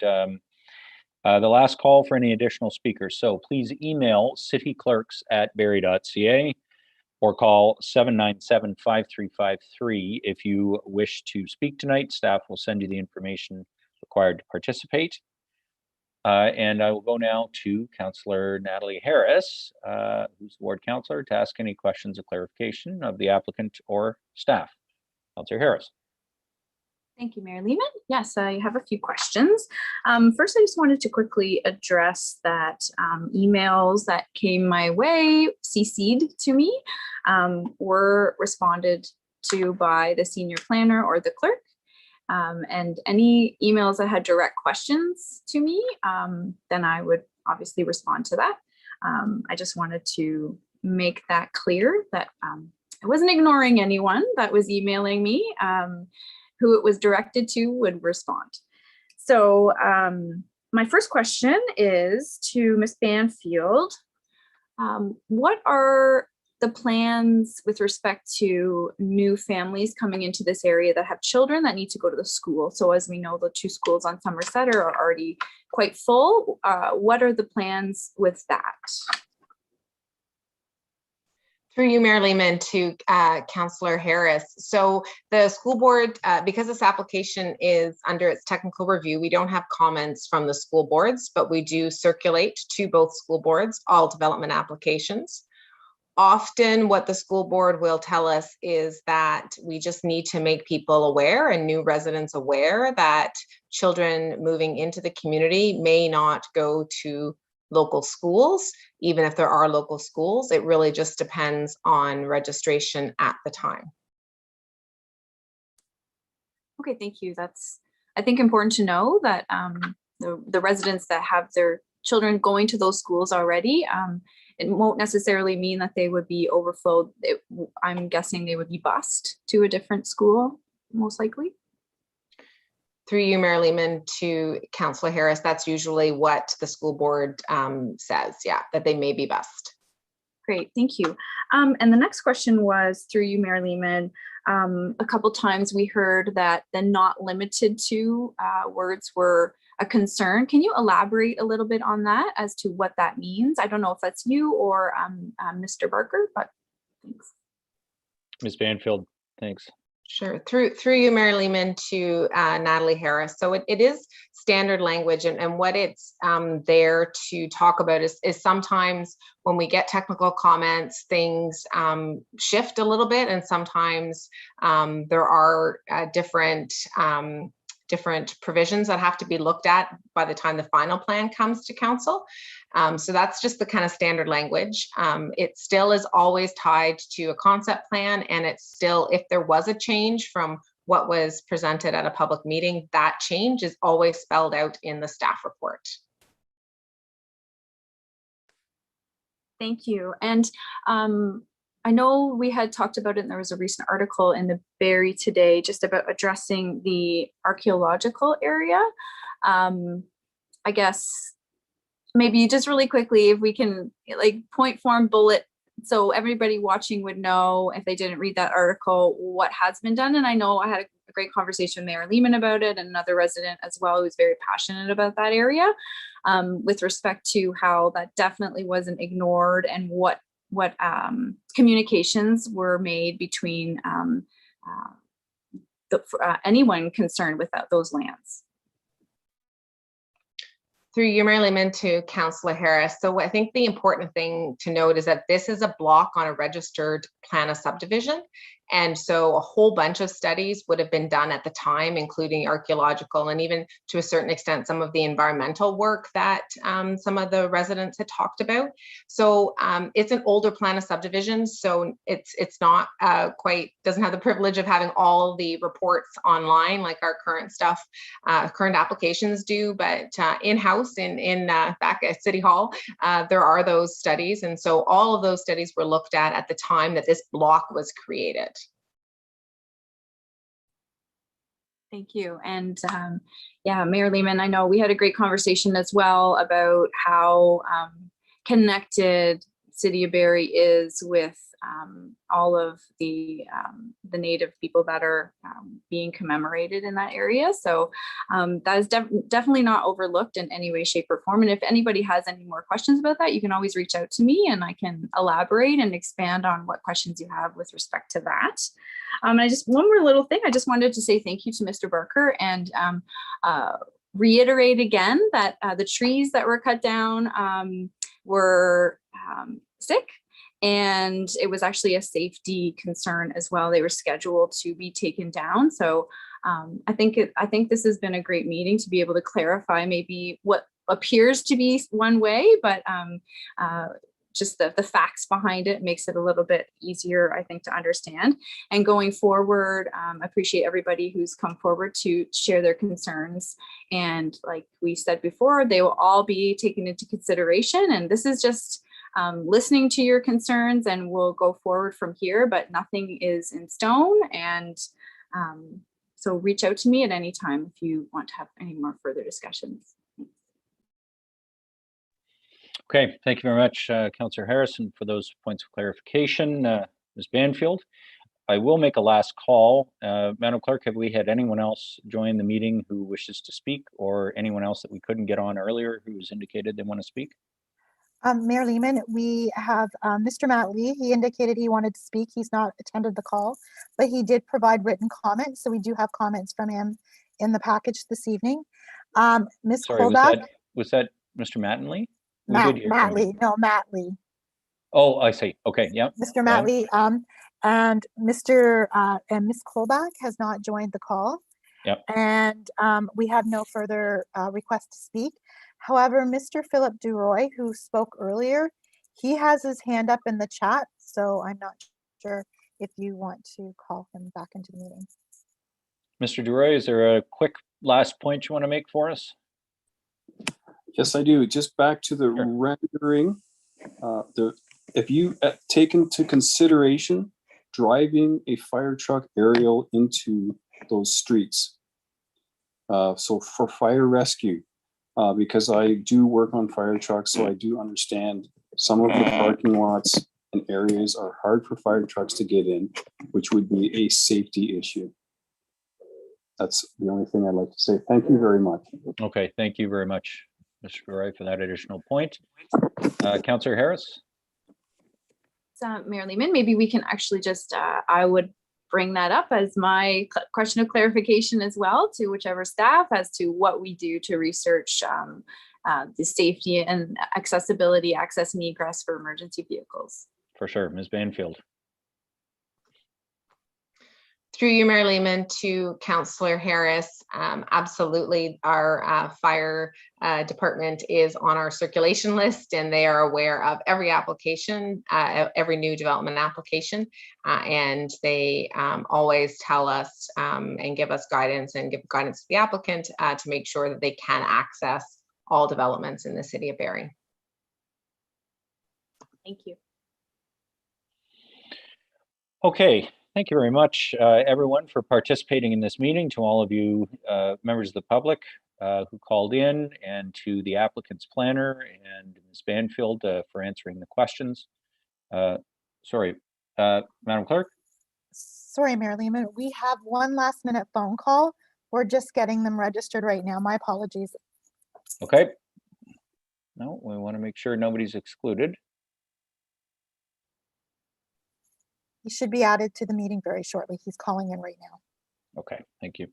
the last call for any additional speakers. So please email cityclerks@barrie.ca or call 797-5353 if you wish to speak tonight. Staff will send you the information required to participate. And I will go now to Councillor Natalie Harris, who's the ward councillor, to ask any questions of clarification of the applicant or staff. Councillor Harris. Thank you, Mayor Lehman. Yes, I have a few questions. First, I just wanted to quickly address that emails that came my way, CC'd to me, were responded to by the senior planner or the clerk. And any emails that had direct questions to me, then I would obviously respond to that. I just wanted to make that clear that I wasn't ignoring anyone that was emailing me. Who it was directed to would respond. So my first question is to Ms. Banfield. What are the plans with respect to new families coming into this area that have children that need to go to the school? So as we know, the 2 schools on Somerset are already quite full. What are the plans with that? Through you, Mayor Lehman, to Councillor Harris. So the school board, because this application is under its technical review, we don't have comments from the school boards, but we do circulate to both school boards all development applications. Often what the school board will tell us is that we just need to make people aware and new residents aware that children moving into the community may not go to local schools, even if there are local schools. It really just depends on registration at the time. Okay, thank you. That's, I think, important to know that the residents that have their children going to those schools already, it won't necessarily mean that they would be overflowed. I'm guessing they would be bused to a different school, most likely. Through you, Mayor Lehman, to Councillor Harris, that's usually what the school board says, yeah, that they may be bused. Great, thank you. And the next question was through you, Mayor Lehman. A couple times we heard that the not limited to words were a concern. Can you elaborate a little bit on that as to what that means? I don't know if that's you or Mr. Barker, but thanks. Ms. Banfield, thanks. Sure. Through you, Mayor Lehman, to Natalie Harris. So it is standard language, and what it's there to talk about is sometimes when we get technical comments, things shift a little bit, and sometimes there are different provisions that have to be looked at by the time the final plan comes to council. So that's just the kind of standard language. It still is always tied to a concept plan, and it's still, if there was a change from what was presented at a public meeting, that change is always spelled out in the staff report. Thank you. And I know we had talked about it, and there was a recent article in the Barrie today just about addressing the archaeological area. I guess maybe just really quickly, if we can like point form bullet, so everybody watching would know, if they didn't read that article, what has been done. And I know I had a great conversation with Mayor Lehman about it, and another resident as well who's very passionate about that area, with respect to how that definitely wasn't ignored, and what communications were made between anyone concerned with those lands. Through you, Mayor Lehman, to Councillor Harris. So I think the important thing to note is that this is a block on a registered plan of subdivision, And so a whole bunch of studies would have been done at the time, including archaeological and even to a certain extent some of the environmental work that some of the residents had talked about. So it's an older plan of subdivision, so it's not quite, doesn't have the privilege of having all the reports online like our current stuff, current applications do, but in-house in back at City Hall, there are those studies. And so all of those studies were looked at the time that this block was created. Thank you. And yeah, Mayor Lehman, I know we had a great conversation as well about how connected City of Barrie is with all of the Native people that are being commemorated in that area. So that is definitely not overlooked in any way, shape, or form. And if anybody has any more questions about that, you can always reach out to me and I can elaborate and expand on what questions you have with respect to that. And one more little thing, I just wanted to say thank you to Mr. Barker and reiterate again that the trees that were cut down were sick. And it was actually a safety concern as well. They were scheduled to be taken down. So I think this has been a great meeting to be able to clarify maybe what appears to be one way, but just the facts behind it makes it a little bit easier, I think, to understand. And going forward, I appreciate everybody who's come forward to share their concerns. And like we said before, they will all be taken into consideration. And this is just listening to your concerns, and we'll go forward from here, but nothing is in stone. And so reach out to me at any time if you want to have any more further discussions. Okay, thank you very much, Councillor Harrison, for those points of clarification. Ms. Banfield, I will make a last call. Madam Clerk, have we had anyone else join the meeting who wishes to speak, or anyone else that we couldn't get on earlier who's indicated they want to speak? Mayor Lehman, we have Mr. Matt Lee. He indicated he wanted to speak. He's not attended the call, but he did provide written comments. So we do have comments from him in the package this evening. Ms. Sorry, Colbach. was that Mr. Mattenley? Matt Lee. No, Matt Lee. Oh, I see. Okay, yeah. Mr. Matt Lee. And Mr. and Ms. Colbach has not joined the call. Yep. And we have no further requests to speak. However, Mr. Philip Duroy, who spoke earlier, he has his hand up in the chat, so I'm not sure if you want to call him back into the meeting. Mr. Duroy, is there a quick last point you want to make for us? Yes, I do. Just back to the rendering. If you take into consideration driving a fire truck aerial into those streets, so for fire rescue, because I do work on fire trucks, so I do understand some of the parking lots and areas are hard for fire trucks to get in, which would be a safety issue. That's the only thing I'd like to say. Thank you very much. Okay, thank you very much, Mr. Duroy, for that additional point. Councillor Harris? Mayor Lehman, maybe we can actually just, I would bring that up as my question of clarification as well to whichever staff as to what we do to research the safety and accessibility, access and egress for emergency vehicles. For sure. Ms. Banfield. Through you, Mayor Lehman, to Councillor Harris, absolutely, our fire department is on our circulation list, and they are aware of every application, every new development application, and they always tell us and give us guidance and give guidance to the applicant to make sure that they can access all developments in the City of Barrie. Thank you. Okay. Thank you very much, everyone, for participating in this meeting. To all of you members of the public who called in, and to the applicant's planner and Ms. Banfield for answering the questions. Sorry, Madam Clerk? Sorry, Mayor Lehman. We have one last minute phone call. We're just getting them registered right now. My apologies. Okay. No, we want to make sure nobody's excluded. He should be added to the meeting very shortly. He's calling in right now. Okay, thank you.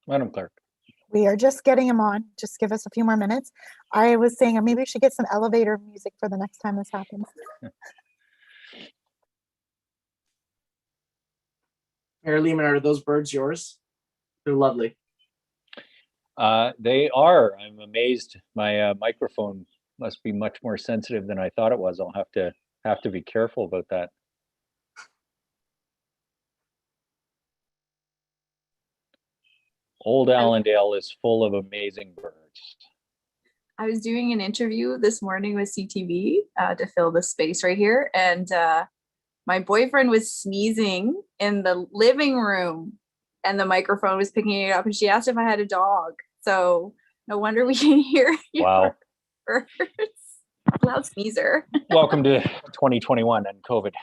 Madam Clerk. We are just getting him on. Just give us a few more minutes. I was saying maybe we should get some elevator music for the next time this happens. Mayor Lehman, are those birds yours? They're lovely. They are. I'm amazed. My microphone must be much more sensitive than I thought it was. I'll have to be careful about that. Old Allendale is full of amazing birds. I was doing an interview this morning with CTV to fill the space right here, and my boyfriend was sneezing in the living room, and the microphone was picking it up, and she asked if I had a dog. So no wonder we can hear your birds. Loud sneezer. Welcome to 2021 and COVID.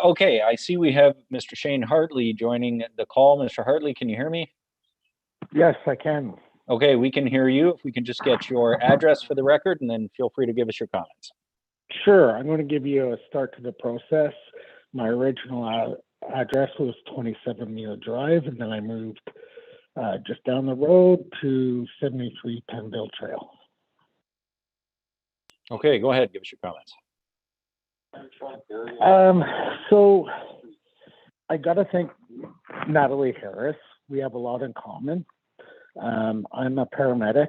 Okay, I see we have Mr. Shane Hartley joining the call. Mr. Hartley, can you hear me? Yes, I can. Okay, we can hear you. If we can just get your address for the record, and then feel free to give us your comments. Sure, I'm going to give you a start to the process. My original address was 27 Muir Drive, and then I moved just down the road to 73 Penville Trail. Okay, go ahead, give us your comments. So I got to thank Natalie Harris. We have a lot in common. I'm a paramedic,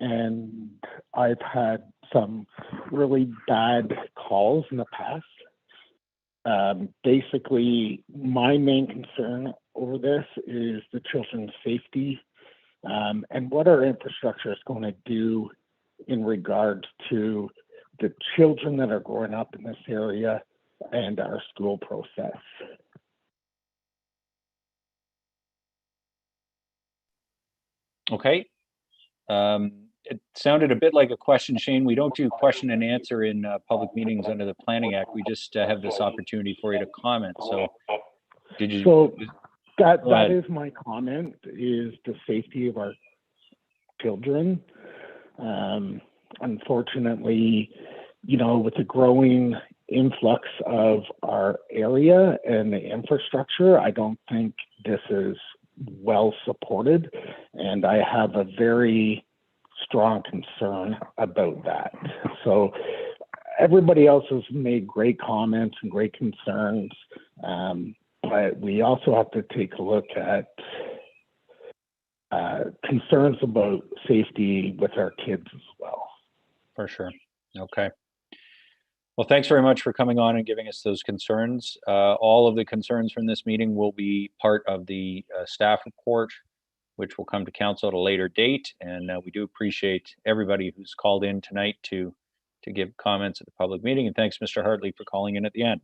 and I've had some really bad calls in the past. Basically, my main concern over this is the children's safety and what our infrastructure is going to do in regards to the children that are growing up in this area and our school process. Okay. It sounded a bit like a question, Shane. We don't do question and answer in public meetings under the Planning Act. We just have this opportunity for you to comment. So did you? So that is my comment, is the safety of our children. Unfortunately, you know, with the growing influx of our area and the infrastructure, I don't think this is well supported, and I have a very strong concern about that. So everybody else has made great comments and great concerns, but we also have to take a look at concerns about safety with our kids as well. For sure. Okay. Well, thanks very much for coming on and giving us those concerns. All of the concerns from this meeting will be part of the staff report, which will come to council at a later date. And we do appreciate everybody who's called in tonight to give comments at the public meeting. And thanks, Mr. Hartley, for calling in at the end.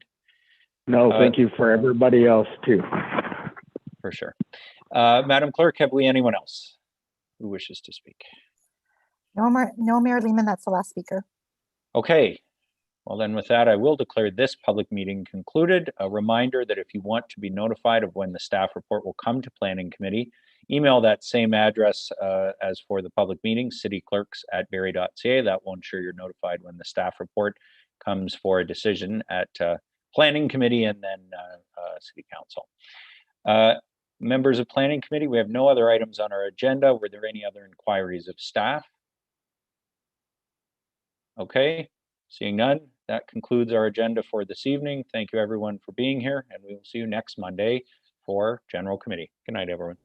No, thank you for everybody else too. For sure. Madam Clerk, have we anyone else who wishes to speak? No, Mayor Lehman, that's the last speaker. Okay. Well, then with that, I will declare this public meeting concluded. A reminder that if you want to be notified of when the staff report will come to Planning Committee, email that same address as for the public meeting, cityclerks@barrie.ca. That will ensure you're notified when the staff report comes for a decision at Planning Committee and then City Council. Members of Planning Committee, we have no other items on our agenda. Were there any other inquiries of staff? Okay, seeing none, that concludes our agenda for this evening. Thank you everyone for being here, and we will see you next Monday for General Committee. Good night, everyone.